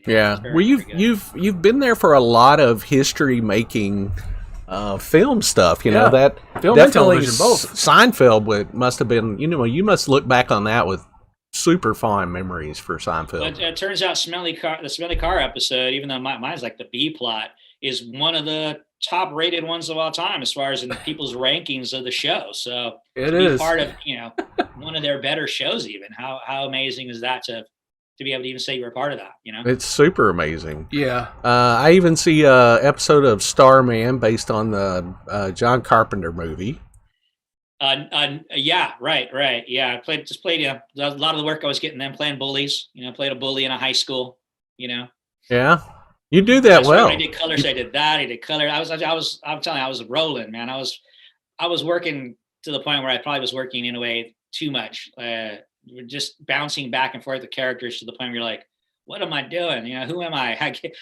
Yeah. Well, you've been there for a lot of history making film stuff. You know that film and television both. Seinfeld must have been. You must look back on that with super fond memories for Seinfeld. But it turns out the Smelly Car episode, even though mine's like the B plot, is one of the top rated ones of all time as far as in people's rankings of the show. So it is part of one of their better shows. Even how amazing is that to be able to even say you were a part of that? It's super amazing. Yeah. I even see a episode of Starman based on the John Carpenter movie. Yeah, right. Yeah, I played a lot of the work I was getting them playing bullies. Played a bully in a high school. Yeah, you do that well. I did colors. I did that. I did color. I'm telling you, I was rolling, man. I was working to the point where I probably was working in a way too much. Just bouncing back and forth the characters to the point where you're like, what am I doing? Who am I?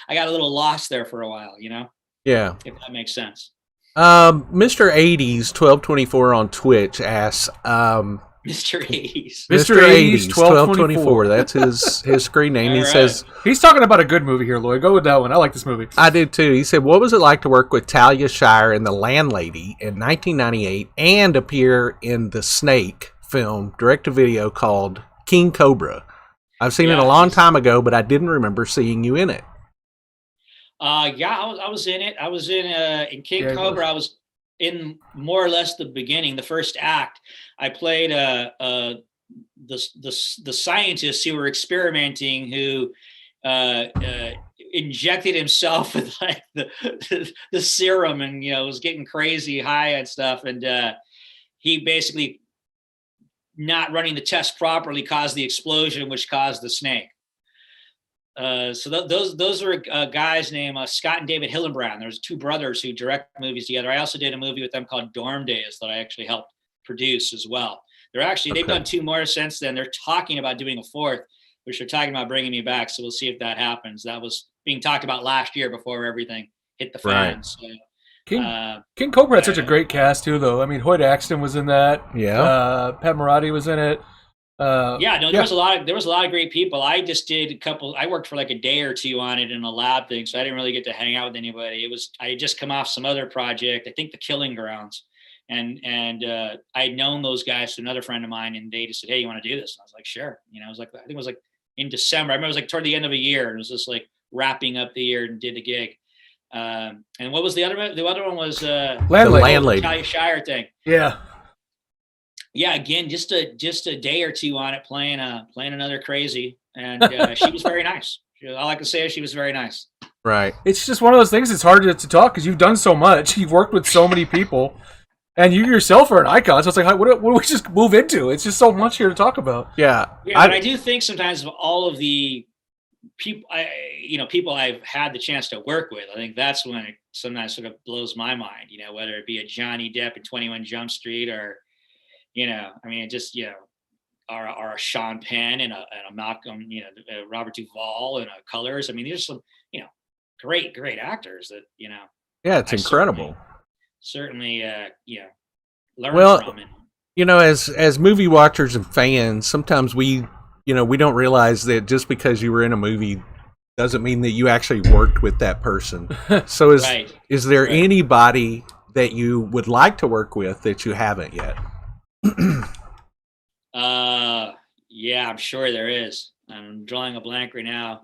I got a little lost there for a while. Yeah, if that makes sense. Mr. 80s 1224 on Twitch asks, Mr. 80s. Mr. 80s 1224. That's his screen name. He says he's talking about a good movie here, Lloyd. Go with that one. I like this movie. I did too. He said, what was it like to work with Talia Shire in The Landlady in 1998 and appear in the Snake film direct-to-video called King Cobra? I've seen it a long time ago, but I didn't remember seeing you in it. I was in it. I was in King Cobra. I was in more or less the beginning, the first act. I played the scientist who were experimenting, who injected himself with like the serum and was getting crazy high and stuff, and he basically not running the test properly caused the explosion, which caused the snake. So those were guys named Scott and David Hillenbrand. There's two brothers who direct movies together. I also did a movie with them called Dorm Days that I actually helped produce as well. They've done two more since then. They're talking about doing a fourth, which they're talking about bringing me back. So we'll see if that happens. That was being talked about last year before everything hit the fan. Right. So, King Cobra had such a great cast too, though. I mean, Hoyt Axton was in that. Yeah. Pat Morati was in it. There was a lot of great people. I just did a couple. I worked for like a day or two on it in a lab thing, so I didn't really get to hang out with anybody. I had just come off some other project, I think The Killing Grounds, and I had known those guys to another friend of mine, and they just said, "Hey, you want to do this?" And I was like, "Sure." I was like, I think it was like in December. I remember it was like toward the end of a year. It was just like wrapping up the year and did the gig. And what was the other one? The other one was Landlady. Talia Shire thing. Yeah. Yeah, again, just a day or two on it, playing another crazy, and she was very nice. All I can say is she was very nice. Right. It's just one of those things. It's hard to talk because you've done so much. You've worked with so many people, and you yourself are an icon. So it's like, what do we just move into? It's just so much here to talk about. Yeah. But I do think sometimes of all of the people, people I've had the chance to work with, I think that's when it sometimes sort of blows my mind. Whether it be a Johnny Depp in 21 Jump Street or it just, or a Sean Penn and a Malcolm, Robert Duvall and Colors. I mean, there's some, great actors that, Yeah, it's incredible. Certainly, learn from it. As movie watchers and fans, sometimes we don't realize that just because you were in a movie doesn't mean that you actually worked with that person. So is there anybody that you would like to work with that you haven't yet? Yeah, I'm sure there is. I'm drawing a blank right now.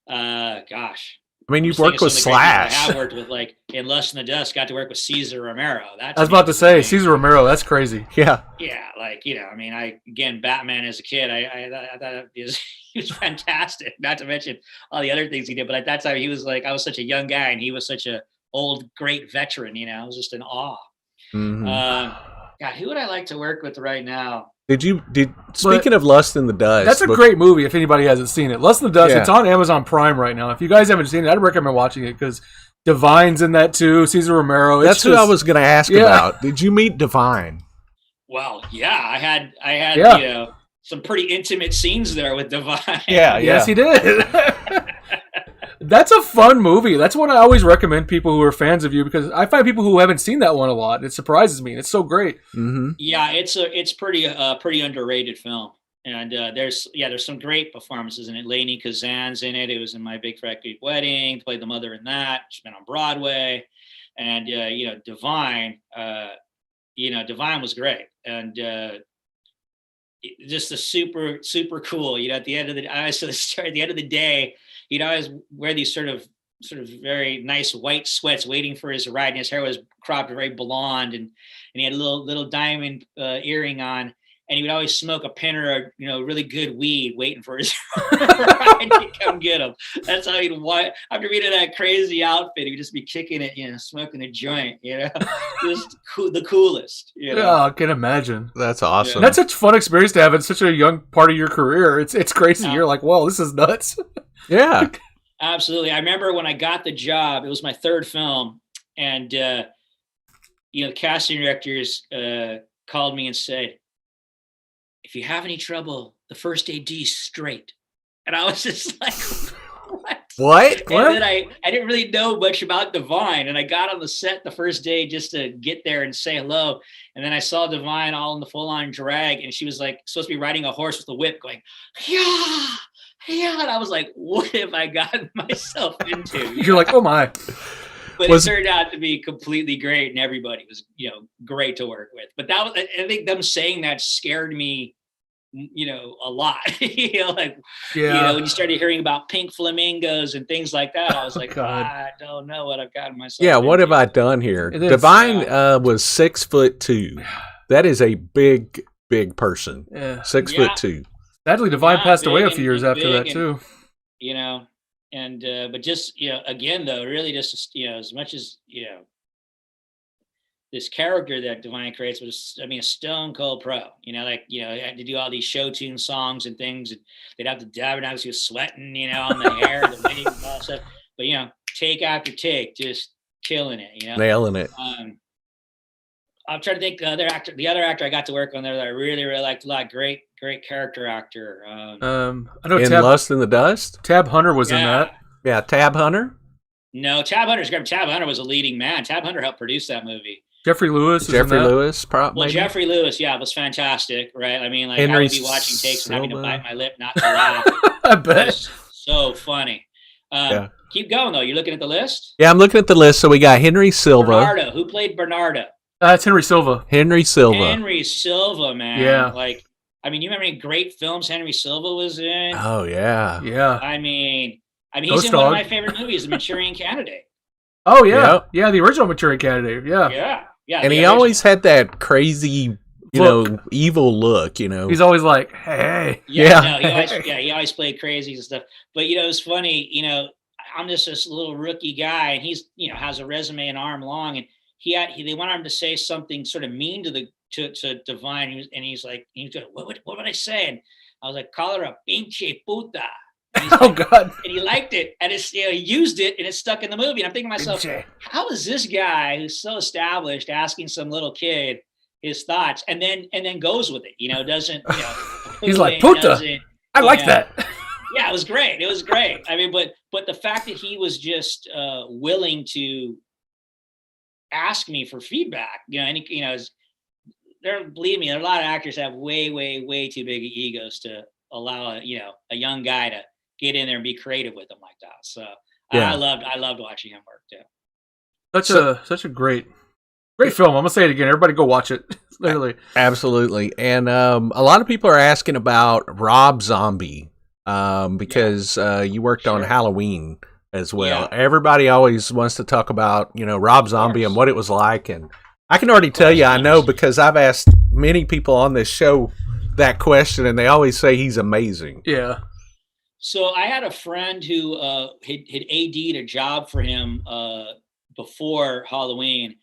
Gosh. I mean, you've worked with Slash. I have worked with, like, in Lust in the Dust, got to work with Cesar Romero. I was about to say, Cesar Romero, that's crazy. Yeah. Yeah, like, Batman as a kid, I thought he was fantastic, not to mention all the other things he did, but at that time, he was like, I was such a young guy, and he was such a old, great veteran, I was just in awe. Mm-hmm. God, who would I like to work with right now? Speaking of Lust in the Dust, that's a great movie if anybody hasn't seen it. Lust in the Dust, It's on Amazon Prime right now. If you guys haven't seen it, I'd recommend watching it because Divine's in that too, Cesar Romero. That's who I was going to ask about. Did you meet Divine? Well, yeah, I had some pretty intimate scenes there with Divine. Yeah. Yes, he did. That's a fun movie. That's what I always recommend people who are fans of you, because I find people who haven't seen that one a lot. It surprises me. It's so great. Mm-hmm. Yeah, it's pretty underrated film, And there's some great performances in it. Lainey Kazan's in it. It was in My Big Fat Greek Wedding. Played the mother in that. She's been on Broadway. And Divine, Divine was great. And just a super, super cool. At the end of the day, he'd always wear these sort of very nice white sweats waiting for his ride, and his hair was cropped very blonde, and he had a little diamond earring on, and he would always smoke a pinner of really good weed waiting for his ride to come get him. That's how he'd after being in that crazy outfit, he'd just be kicking it, smoking a joint, just the coolest. Yeah, I can imagine. That's awesome. Yeah. That's such a fun experience to have in such a young part of your career. It's crazy. You're like, whoa, this is nuts. Yeah. Absolutely. I remember when I got the job, it was my third film, and casting directors called me and said, if you have any trouble, the first AD's straight. And I was just like, what? And then I didn't really know much about Divine, and I got on the set the first day just to get there and say hello. And then I saw Divine all in the full-on drag, and she was like supposed to be riding a horse with a whip going, yeah, and I was like, what have I gotten myself into? You're like, oh my. But it turned out to be completely great, and everybody was, great to work with. But that was, I think them saying that scared me, a lot. When you started hearing about pink flamingos and things like that, I was like, I don't know what I've gotten myself into. What have I done here? Divine was 6'2". That is a big, big person. Yeah. 6'2". Sadly, Divine passed away a few years after that too. But just again though, really just as much as this character that Divine creates was, a stone cold pro. Had to do all these show tune songs and things, and they'd have to dab it out. He was sweating, on the hair, the wig, and all that stuff. But take after take, just killing it. Nailing it. I'm trying to think the other actor I got to work on there that I really, really liked a lot. Great character actor. I know in Lust in the Dust. Tab Hunter was in that. Yeah, Tab Hunter. No, Tab Hunter's great. Tab Hunter was a leading man. Tab Hunter helped produce that movie. Jeffrey Lewis. Jeffrey Lewis, probably. Well, Jeffrey Lewis, was fantastic, right? I would be watching takes and having to bite my lip not to laugh. I bet. So funny. Keep going though. You're looking at the list. Yeah, I'm looking at the list. So we got Henry Silva. Bernardo. Who played Bernardo? It's Henry Silva. Henry Silva, man. Yeah. You remember any great films Henry Silva was in? Oh yeah. He's in one of my favorite movies, The Manchurian Candidate. Oh yeah, yep. Yeah, the original Manchurian Candidate. Yeah. And he always had that crazy, evil look. He's always like, hey. He always played crazy and stuff. But it's funny. I'm just this little rookie guy, and he's has a resume an arm long, and they wanted him to say something sort of mean to Divine, and he's like, what would I say? And I was like, call her a pinche puta. Oh God! And he liked it, and it's he used it, and it's stuck in the movie. And I'm thinking to myself, how is this guy who's so established asking some little kid his thoughts, and then goes with it? Doesn't he's like puta. I like that. Yeah, it was great. But the fact that he was just willing to ask me for feedback, believe me, there are a lot of actors that have way, way, way too big egos to allow a young guy to get in there and be creative with them like that. So I loved watching him work too. Such a great film. I'm gonna say it again. Everybody go watch it. Literally. Absolutely. And a lot of people are asking about Rob Zombie because you worked on Halloween as well. Yeah. Everybody always wants to talk about Rob Zombie and what it was like, and I can already tell you I know because I've asked many people on this show that question, and they always say he's amazing. Yeah. So I had a friend who had AD'd a job for him before Halloween.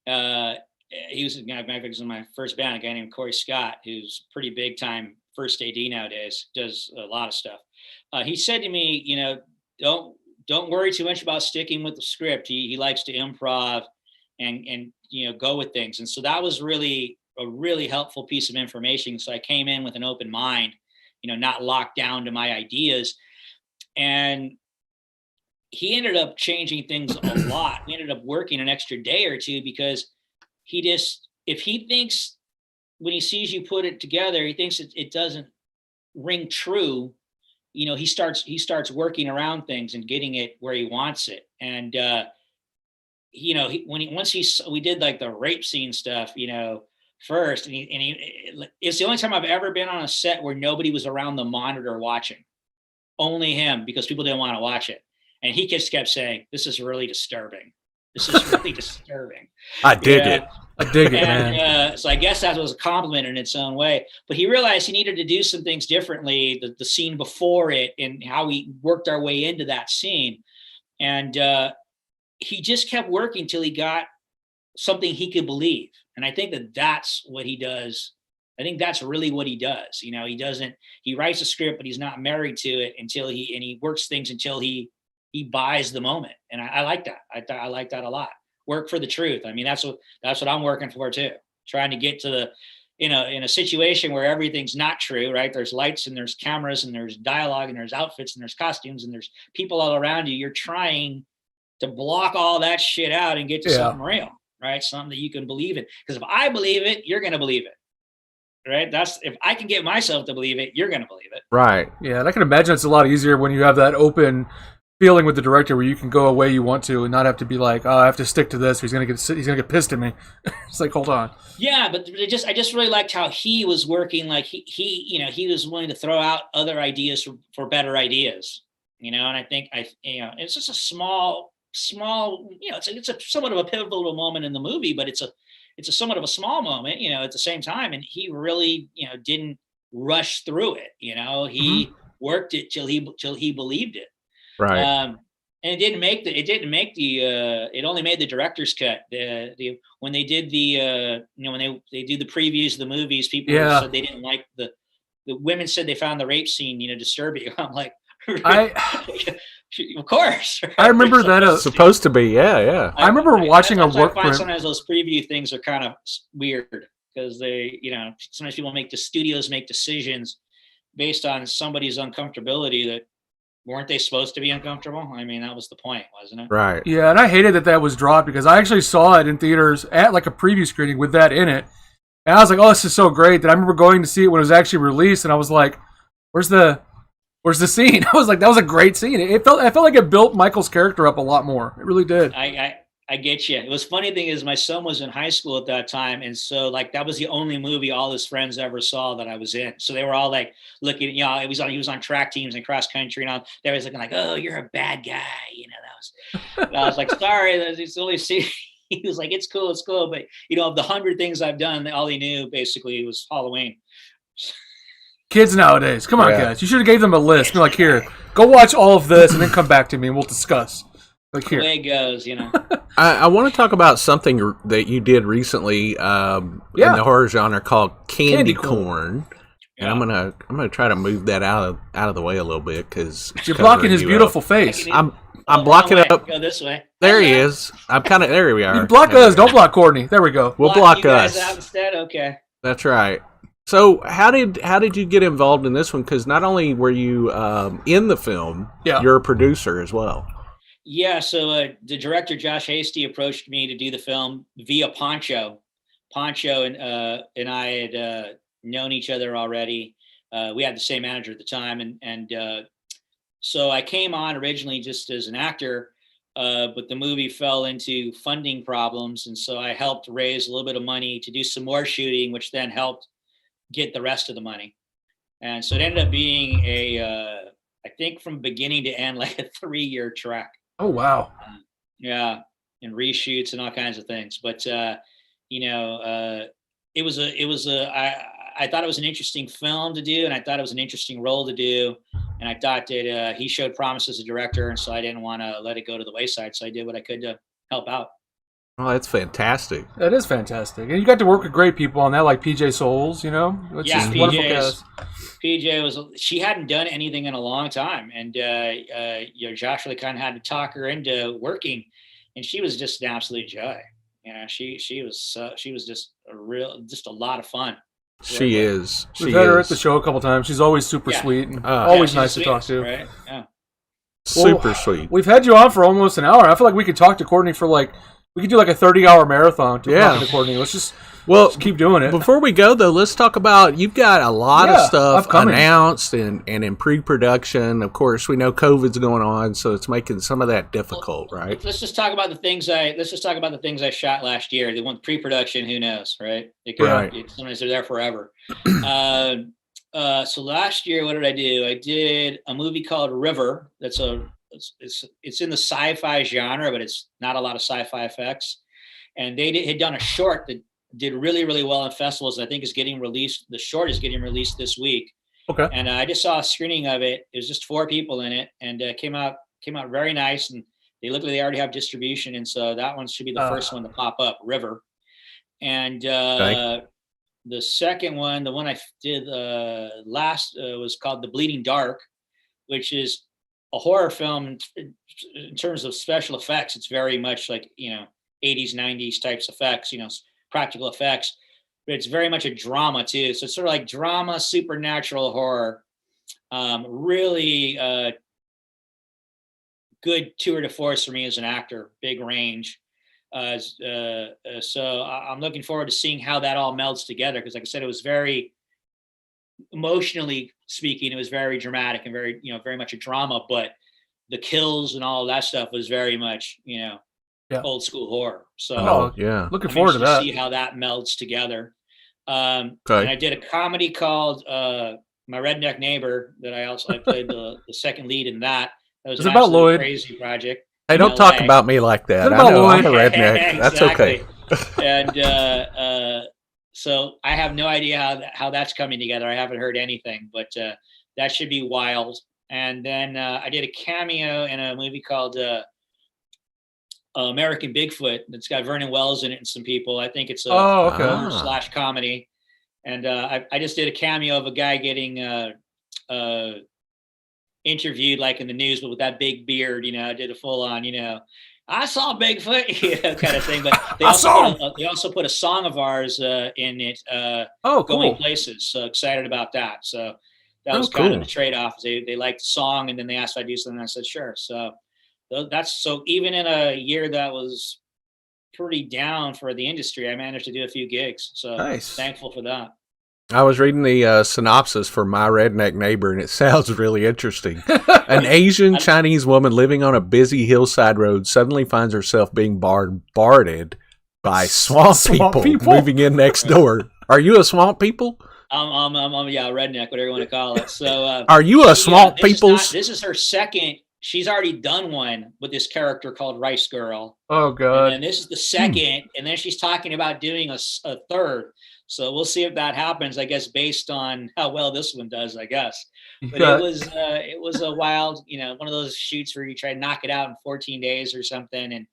He was in my first band, a guy named Corey Scott, who's pretty big time first AD nowadays, does a lot of stuff. He said to me, don't worry too much about sticking with the script. He likes to improv and go with things. And so that was really a really helpful piece of information. So I came in with an open mind, not locked down to my ideas. And he ended up changing things a lot. We ended up working an extra day or two because if he thinks when he sees you put it together, he thinks it doesn't ring true, he starts working around things and getting it where he wants it. And we did like the rape scene stuff, first, and it's the only time I've ever been on a set where nobody was around the monitor watching, only him, because people didn't want to watch it. And he just kept saying, "This is really disturbing. This is really disturbing." I dig it. I dig it, man. So I guess that was a compliment in its own way. But he realized he needed to do some things differently, the scene before it and how we worked our way into that scene. And he just kept working till he got something he could believe. And I think that's what he does. I think that's really what he does. He writes a script, but he's not married to it until he works things until he buys the moment. And I like that. I like that a lot. Work for the truth. I mean, that's what I'm working for too. Trying to get to in a situation where everything's not true, right? There's lights and there's cameras and there's dialogue and there's outfits and there's costumes and there's people all around you. You're trying to block all that shit out and get to something real, right? Something that you can believe in. Because if I believe it, you're going to believe it. Right. If I can get myself to believe it, you're going to believe it. Right. Yeah. And I can imagine it's a lot easier when you have that open feeling with the director where you can go away you want to and not have to be like, oh, I have to stick to this. Or he's gonna get pissed at me. It's like, hold on. Yeah, but I just really liked how he was working. Like he was willing to throw out other ideas for better ideas. And I think it's just a small. It's a somewhat of a pivotal moment in the movie, but it's a somewhat of a small moment. At the same time, and he really didn't rush through it. He worked it till he believed it. Right. And it only made the director's cut. When they did when they do the previews of the movies, people said they didn't like the women said they found the rape scene, disturbing. I'm like, of course. Right? I remember that supposed to be, yeah. I remember watching a work print. Sometimes those preview things are kind of weird because they, sometimes studios make decisions based on somebody's uncomfortability that weren't they supposed to be uncomfortable? I mean, that was the point, wasn't it? Right. Yeah, and I hated that was dropped because I actually saw it in theaters at like a preview screening with that in it. And I was like, oh, this is so great that I remember going to see it when it was actually released, and I was like, where's the scene? I was like, that was a great scene. I felt like it built Michael's character up a lot more. It really did. I get you. It was funny thing is my son was in high school at that time. And so like, that was the only movie all his friends ever saw that I was in. So they were all like looking, he was on track teams and cross country and all. They was looking like, oh, you're a bad guy. I was like, sorry, it's only see. He was like, it's cool. But of the 100 things I've done, all he knew basically was Halloween. Kids nowadays, come on, guys. You should have gave them a list. Be like, here, go watch all of this and then come back to me and we'll discuss. Like here. The way it goes, I want to talk about something that you did recently in the horror genre called Candy Corn. And I'm gonna try to move that out of the way a little bit because you're blocking his beautiful face. I'm blocking it up. Go this way. There he is. I'm kind of there. We are. You block us. Don't block Courtney. There we go. We'll block you guys us out instead. Okay. That's right. So how did you get involved in this one? Because not only were you in the film, you're a producer as well. Yeah, so the director Josh Hasty approached me to do the film via Poncho. Poncho and I had known each other already. We had the same manager at the time, and so I came on originally just as an actor, but the movie fell into funding problems, and so I helped raise a little bit of money to do some more shooting, which then helped get the rest of the money. And so it ended up being I think from beginning to end, like a 3-year trek. Oh, wow. Yeah. And reshoots and all kinds of things. But, I thought it was an interesting film to do. And I thought it was an interesting role to do. And I thought that he showed promise as a director. And so I didn't want to let it go to the wayside. So I did what I could to help out. Oh, that's fantastic. That is fantastic. And you got to work with great people on that, like PJ Souls, PJ she hadn't done anything in a long time. And, Josh really kind of had to talk her into working. And she was just an absolute joy. She was just a lot of fun. She is. We've had her at the show a couple times. She's always super sweet and always nice to talk to. Right? Yeah. Super sweet. We've had you on for almost an hour. I feel like we could talk to Courtney for like We could do like a 30-hour marathon talking to Courtney. Let's just keep doing it. Before we go, though, let's talk about, you've got a lot of stuff announced and in pre-production. Of course, we know COVID's going on, so it's making some of that difficult, right? Let's just talk about the things I shot last year. The one pre-production, who knows, right? Sometimes they're there forever. So last year, what did I do? I did a movie called River. It's in the sci-fi genre, but it's not a lot of sci-fi effects. And they had done a short that did really, really well in festivals. I think is getting released. The short is getting released this week. Okay. And I just saw a screening of it. It was just 4 people in it, and came out very nice. And they look like they already have distribution, and so that one should be the first one to pop up. River, and the second one, the one I did last, was called The Bleeding Dark, which is a horror film in terms of special effects. It's very much like 80s, 90s types effects, practical effects, but it's very much a drama too. So it's sort of like drama, supernatural horror. Really good tour de force for me as an actor, big range. So I'm looking forward to seeing how that all melds together. Because like I said, it was very, emotionally speaking, it was very dramatic and very, very much a drama, but the kills and all of that stuff was very much, old school horror. So looking forward to that. See how that melds together. And I did a comedy called My Redneck Neighbor that I played the second lead in that. That was an about Lloyd. Crazy project. Hey, don't talk about me like that. I know I'm a redneck. That's okay. And so I have no idea how that's coming together. I haven't heard anything, but that should be wild. And then I did a cameo in a movie called American Bigfoot. It's got Vernon Wells in it and some people. I think it's a horror / comedy. And I just did a cameo of a guy getting interviewed like in the news, but with that big beard, I did a full on, I saw Bigfoot, kind of thing. But they also put a song of ours in it, Going Places. So excited about that. So that was kind of the trade-off. They liked the song, and then they asked if I do something, and I said sure. So so even in a year that was pretty down for the industry, I managed to do a few gigs. So thankful for that. I was reading the synopsis for My Redneck Neighbor, and it sounds really interesting. An Asian Chinese woman living on a busy hillside road suddenly finds herself being bombarded by swamp people moving in next door. Are you a swamp people? I'm redneck, whatever you want to call it. So, are you a swamp people? This is her second. She's already done one with this character called Rice Girl. Oh God! And this is the second, and then she's talking about doing a third. So we'll see if that happens, I guess, based on how well this one does, I guess. But it was a wild, one of those shoots where you try to knock it out in 14 days or something, and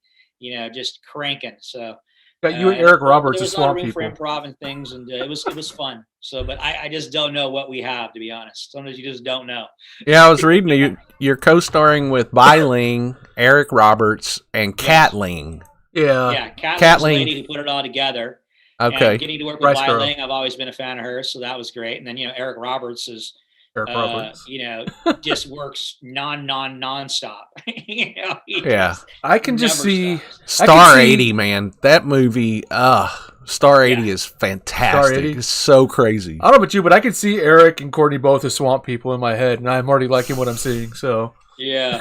just cranking. So got you and Eric Roberts. There was a lot of room for improv and things, and it was fun. So, but I just don't know what we have, to be honest. Sometimes you just don't know. Yeah, I was reading you're co-starring with Bai Ling, Eric Roberts, and Kat Ling. Yeah, Kat Ling, the lady who put it all together. Okay. And getting to work with Bai Ling, I've always been a fan of her, so that was great. And then Eric Roberts is, just works nonstop. I can just see Star 80, man. That movie, Star 80 is fantastic. 80? It's so crazy. I don't know about you, but I can see Eric and Courtney both as swamp people in my head, and I'm already liking what I'm seeing. So yeah.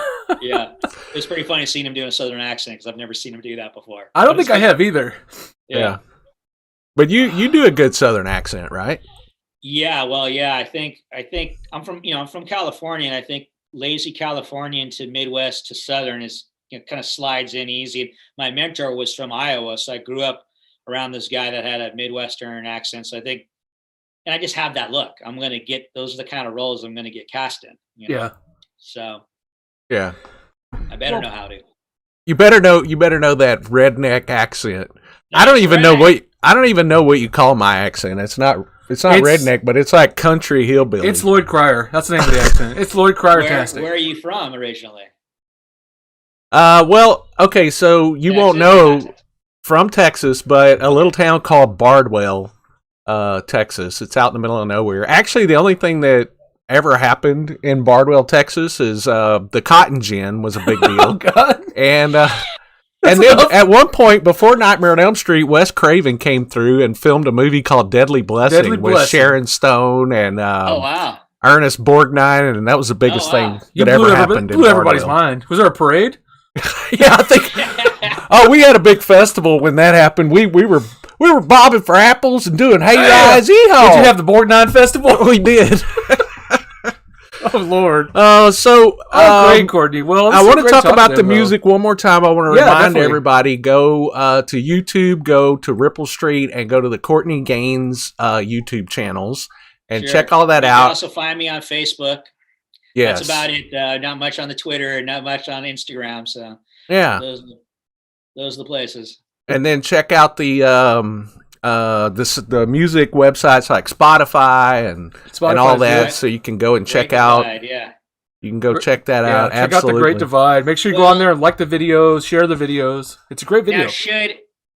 It's pretty funny seeing him doing a Southern accent because I've never seen him do that before. I don't think I have either. Yeah. But you do a good Southern accent, right? Yeah, well, I think I'm from California, and I think lazy Californian to Midwest to Southern is kind of slides in easy. My mentor was from Iowa, so I grew up around this guy that had a Midwestern accent. So I think, and I just have that look. I'm going to get, those are the kind of roles I'm going to get cast in. Yeah. So. Yeah. I better know how to. You better know that redneck accent. I don't even know what you call my accent. It's not redneck, but it's like country hillbilly. It's Lloyd Cryer. That's the name of the accent. It's Lloyd Cryer-tastic. Where are you from originally? Well, okay, so you won't know from Texas, but a little town called Bardwell, Texas. It's out in the middle of nowhere. Actually, the only thing that ever happened in Bardwell, Texas is the cotton gin was a big deal. Oh, God. And And then at one point, before Nightmare on Elm Street, Wes Craven came through and filmed a movie called Deadly Blessing with Sharon Stone and Ernest Borgnine, and that was the biggest thing that ever happened. Blew everybody's mind. Was there a parade? Yeah, I think. We had a big festival when that happened. We were bobbing for apples and doing hayrides. Did you have the Borgnine Festival? We did. Oh, Lord. Great, Courtney. Well, I want to talk about the music one more time. I want to remind everybody, go to YouTube, go to Ripple Street, and go to the Courtney Gains YouTube channels, and check all that out. You can also find me on Facebook. Yes. That's about it. Not much on the Twitter, not much on Instagram. So yeah, those are the places. And then check out the music websites like Spotify and all that, so you can go and check out. Yeah, you can go check that out. Check out the Great Divide. Make sure you go on there and like the videos, share the videos. It's a great video. Now,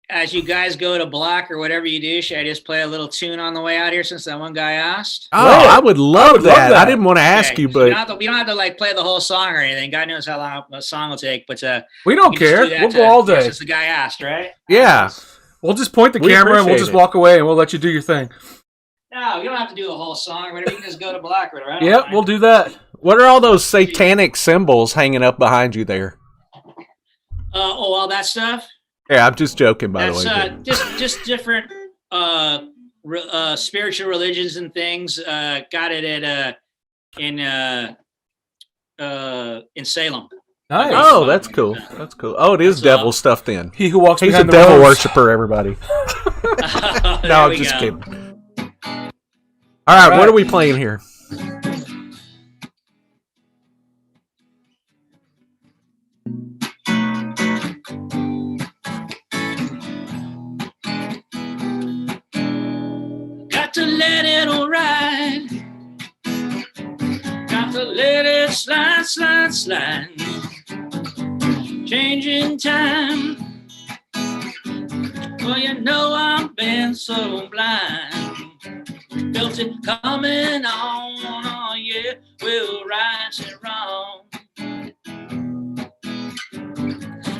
as you guys go to block or whatever you do, should I just play a little tune on the way out here since that one guy asked? Oh, I would love that. I didn't want to ask you, but we don't have to like play the whole song or anything. God knows how long a song will take, but we don't care. We'll go all day. Since the guy asked, right? Yeah. We'll just point the camera and we'll just walk away and we'll let you do your thing. No, you don't have to do the whole song or whatever. You can just go to block or whatever. Yep, we'll do that. What are all those satanic symbols hanging up behind you there? All that stuff? Yeah, I'm just joking, by the way. That's just different spiritual religions and things. Got it in Salem. Nice. Oh, that's cool. That's cool. Oh, it is devil stuff then. He who walks behind the devil worshiper, everybody. No, I'm just kidding. All right, what are we playing here? Got to let it all ride. Got to let it slide, slide, slide. Changing time. Well, you know I've been so blind. Felt it coming on, oh yeah, we'll right and wrong.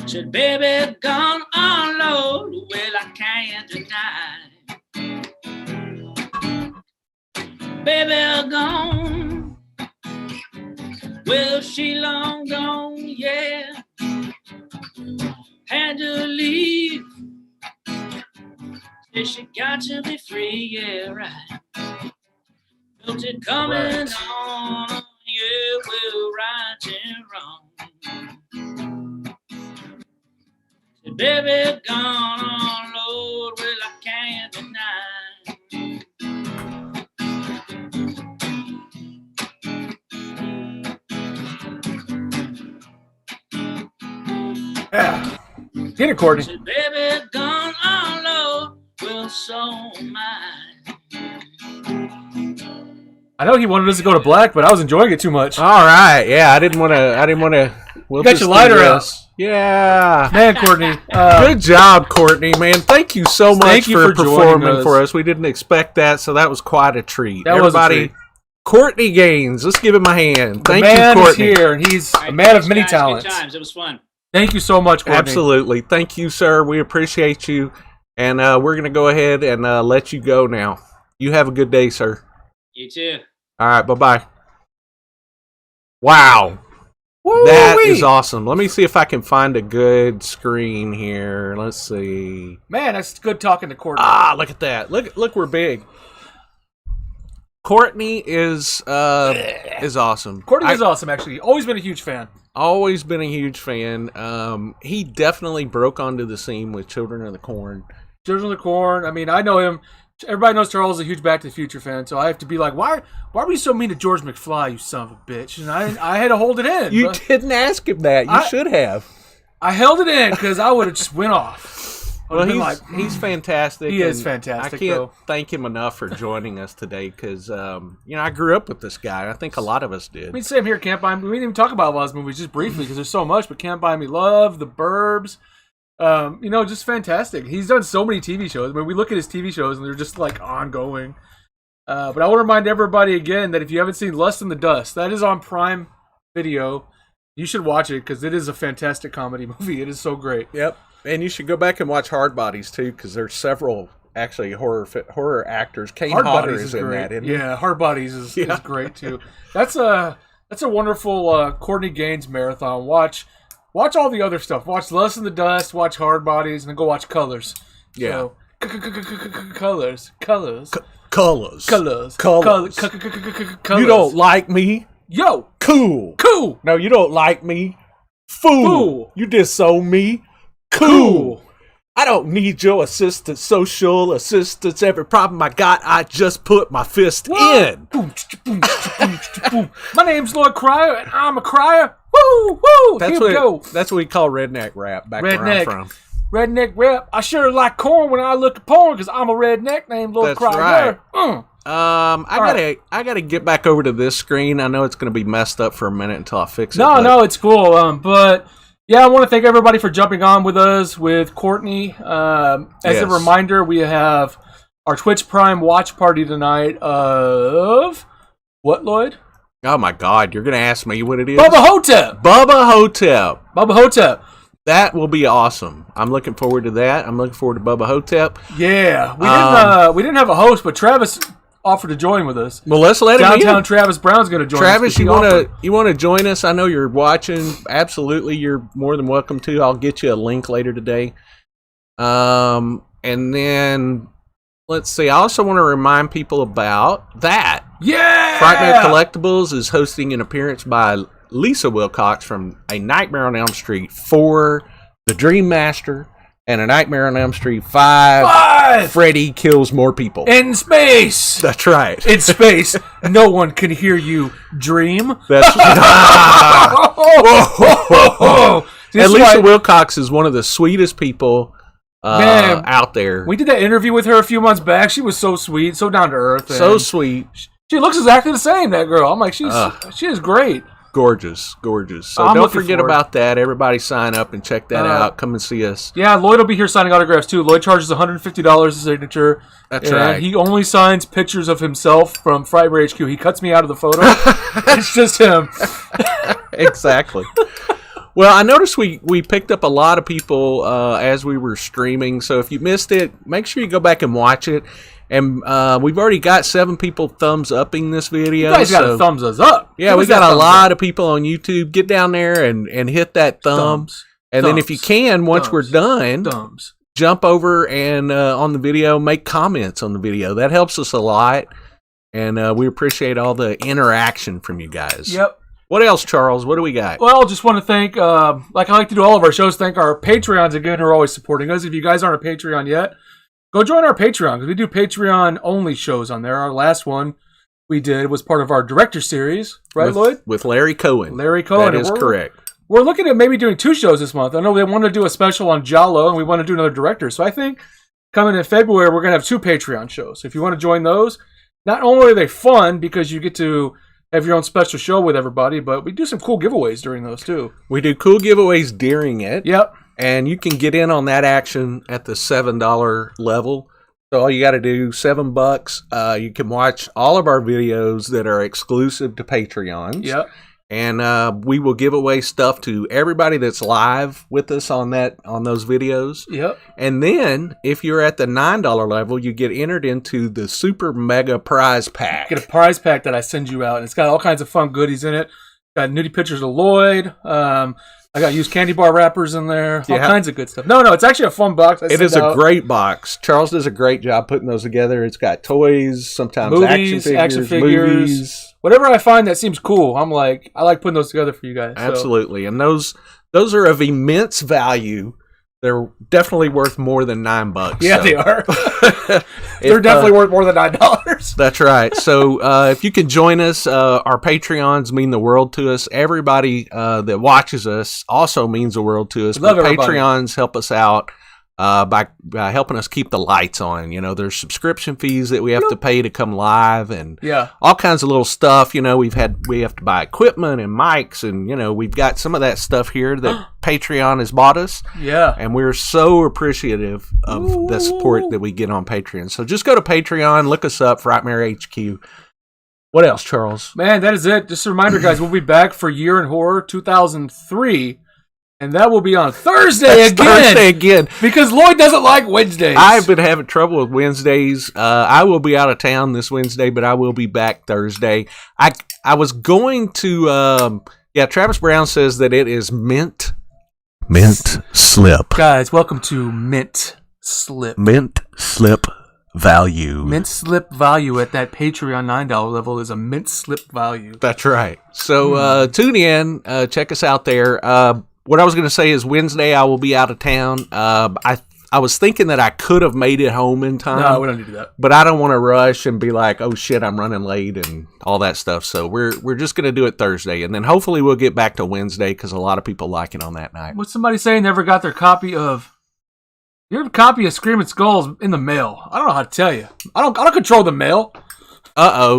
Said, baby, gone on load, well, I can't deny. Baby, gone, well, she long gone, yeah. Had to leave. Said she got to be free, yeah, right. Felt it coming on, yeah, we'll right and wrong. Said, baby, gone on load, well, I can't deny. Yeah. Get it, Courtney. Said, baby, gone on low, well, so mine. I know he wanted us to go to black, but I was enjoying it too much. All right, yeah, I didn't want to. We'll got your lighter out. Yeah, man, Courtney. Good job, Courtney. Man, thank you so much for performing for us. We didn't expect that, so that was quite a treat. That Everybody, was a treat. Courtney Gains, let's give him a hand. Thank you, Courtney. The man is here, and he's a man of many talents. Good times. It was fun. Thank you so much, Courtney. Absolutely. Thank you, sir. We appreciate you. And we're going to go ahead and let you go now. You have a good day, sir. You too. All right. Bye-bye. Wow. Woo-wee. That is awesome. Let me see if I can find a good screen here. Let's see. Man, that's good talking to Courtney. Look at that. Look, we're big. Courtney is awesome. Courtney is awesome, actually. Always been a huge fan. Always been a huge fan. He definitely broke onto the scene with Children of the Corn. Children of the Corn. I mean, I know him. Everybody knows Charles is a huge Back to the Future fan, so I have to be like, why were you so mean to George McFly, you son of a bitch? And I had to hold it in. You didn't ask him that. You should have. I held it in because I would have just went off. Well, he's fantastic. He is fantastic. I can't thank him enough for joining us today because, I grew up with this guy. I think a lot of us did. I mean, same here, Can't Buy Me. We didn't even talk about a lot of his movies just briefly because there's so much, but Can't Buy Me Love, The Burbs, just fantastic. He's done so many TV shows. I mean, we look at his TV shows and they're just like ongoing. But I want to remind everybody again that if you haven't seen Lust in the Dust, that is on Prime Video. You should watch it because it is a fantastic comedy movie. It is so great. Yep. And you should go back and watch Hard Bodies, too, because there's several, actually, horror actors. Kane Hodder is in great. that, isn't he? Hard Bodies is great, too. That's a wonderful Courtney Gains marathon. Watch all the other stuff. Watch Lust in the Dust, watch Hard Bodies, and then go watch Colors. Yeah. Colors. Colors. You don't like me? Yo. Cool. No, you don't like me? Fool. You disown me? Cool. I don't need your assistance, social assistance. Every problem I got, I just put my fist in. My name's Lloyd Cryer, and I'm a crier. Woo, woo. That's what we call redneck rap back where I'm from. Redneck rap. I sure like corn when I look at porn because I'm a redneck named Lloyd Cryer. Right. I gotta get back over to this screen. I know it's gonna be messed up for a minute until I fix it. No, it's cool. But yeah, I want to thank everybody for jumping on with us with Courtney. As a reminder, we have our Twitch Prime watch party tonight of what, Lloyd? Oh my God, you're gonna ask me what it is? Bubba Hotep. That will be awesome. I'm looking forward to that. I'm looking forward to Bubba Hotep. Yeah, we didn't have a host, but Travis offered to join with us. Well, let's let him in. Downtown Travis Brown's going to join Travis, us. Travis, you want to join us? I know you're watching. Absolutely, you're more than welcome to. I'll get you a link later today. And then let's see. I also want to remind people about that. Yeah, Frightmare Collectibles is hosting an appearance by Lisa Wilcox from A Nightmare on Elm Street 4, The Dream Master, and A Nightmare on Elm Street 5. Freddy kills more people. In space. That's right. In space. No one can hear you dream. That's right. And Lisa Wilcox is one of the sweetest people out there. We did that interview with her a few months back. She was so sweet, so down to earth. So sweet. She looks exactly the same, that girl. I'm like, she is great. Gorgeous. So don't forget about that. Everybody sign up and check that out. Come and see us. Yeah, Lloyd will be here signing autographs too. Lloyd charges $150 a signature. That's right. He only signs pictures of himself from Frightmare HQ. He cuts me out of the photo. It's just him. Exactly. Well, I noticed we picked up a lot of people as we were streaming. So if you missed it, make sure you go back and watch it. And we've already got 7 people thumbs upping this video. You guys got to thumbs us up. Yeah, we got a lot of people on YouTube. Get down there and hit that thumbs. And then if you can, once we're done, jump over and on the video, make comments on the video. That helps us a lot. And we appreciate all the interaction from you guys. Yep. What else, Charles? What do we got? Well, just want to thank, like I like to do all of our shows, thank our Patreons again who are always supporting us. If you guys aren't a Patreon yet, go join our Patreon, because we do Patreon-only shows on there. Our last one we did was part of our director series, right, Lloyd? With Larry Cohen. That is correct. We're looking at maybe doing 2 shows this month. I know they want to do a special on Jalo, and we want to do another director. So I think coming in February, we're going to have 2 Patreon shows. If you want to join those, not only are they fun, because you get to have your own special show with everybody, but we do some cool giveaways during those, too. We do cool giveaways during it. Yep. And you can get in on that action at the $7 level. So all you got to do, $7. You can watch all of our videos that are exclusive to Patreons. Yep. And we will give away stuff to everybody that's live with us on those videos. Yep. And then, if you're at the $9 level, you get entered into the super mega prize pack. Get a prize pack that I send you out, and it's got all kinds of fun goodies in it. Got nudie pictures of Lloyd. I got used candy bar wrappers in there. All kinds of good stuff. No, it's actually a fun box. It is a great box. Charles does a great job putting those together. It's got toys, sometimes movies, action figures. Movies. Whatever I find that seems cool, I like putting those together for you guys. Absolutely. So. And those are of immense value. They're definitely worth more than $9. Yeah, they are. They're definitely worth more than $9. That's right. So if you can join us, our Patreons mean the world to us. Everybody that watches us also means the world to us. But Patreons help us out by helping us keep the lights on. You know, there's subscription fees that we have to pay to come live, and all kinds of little stuff. You know, we have to buy equipment and mics, and you know, we've got some of that stuff here that Patreon has bought us. Yeah, and we're so appreciative of the support that we get on Patreon. So just go to Patreon, look us up, Frightmare HQ. What else, Charles? Man, that is it. Just a reminder, guys, we'll be back for Year in Horror 2003. And that will be on Thursday again. Because Lloyd doesn't like Wednesdays. I've been having trouble with Wednesdays. I will be out of town this Wednesday, but I will be back Thursday. I was going to, Travis Brown says that it is mint slip. Guys, welcome to Mint Slip. Mint slip value. Mint slip value at that Patreon $9 level is a mint slip value. That's right. So tune in. Check us out there. What I was going to say is Wednesday I will be out of town. I was thinking that I could have made it home in time. No, we don't need to do that. But I don't want to rush and be like, oh shit, I'm running late and all that stuff. So we're just going to do it Thursday. And then hopefully we'll get back to Wednesday because a lot of people like it on that night. What's somebody saying never got their copy of... Your copy of Screaming Skulls in the mail. I don't know how to tell you. I don't control the mail.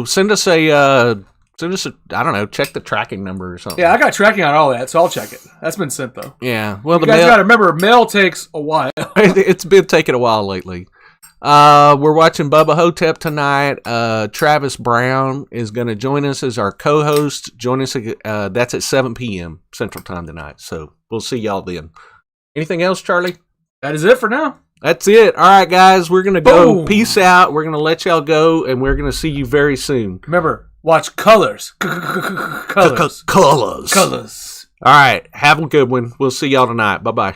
Send us I don't know, check the tracking number or something. Yeah, I got tracking on all that, so I'll check it. That's been sent though. Yeah. Well, you guys got to remember, mail takes a while. It's been taking a while lately. We're watching Bubba Hotep tonight. Travis Brown is going to join us as our co-host. Join us. That's at 7 p.m. Central Time tonight. So we'll see y'all then. Anything else, Charlie? That is it for now. That's it. All right, guys. We're going to go. Boom. Peace out. We're going to let y'all go, and we're going to see you very soon. Remember, watch Colors. Colors. All right. Have a good one. We'll see y'all tonight. Bye-bye.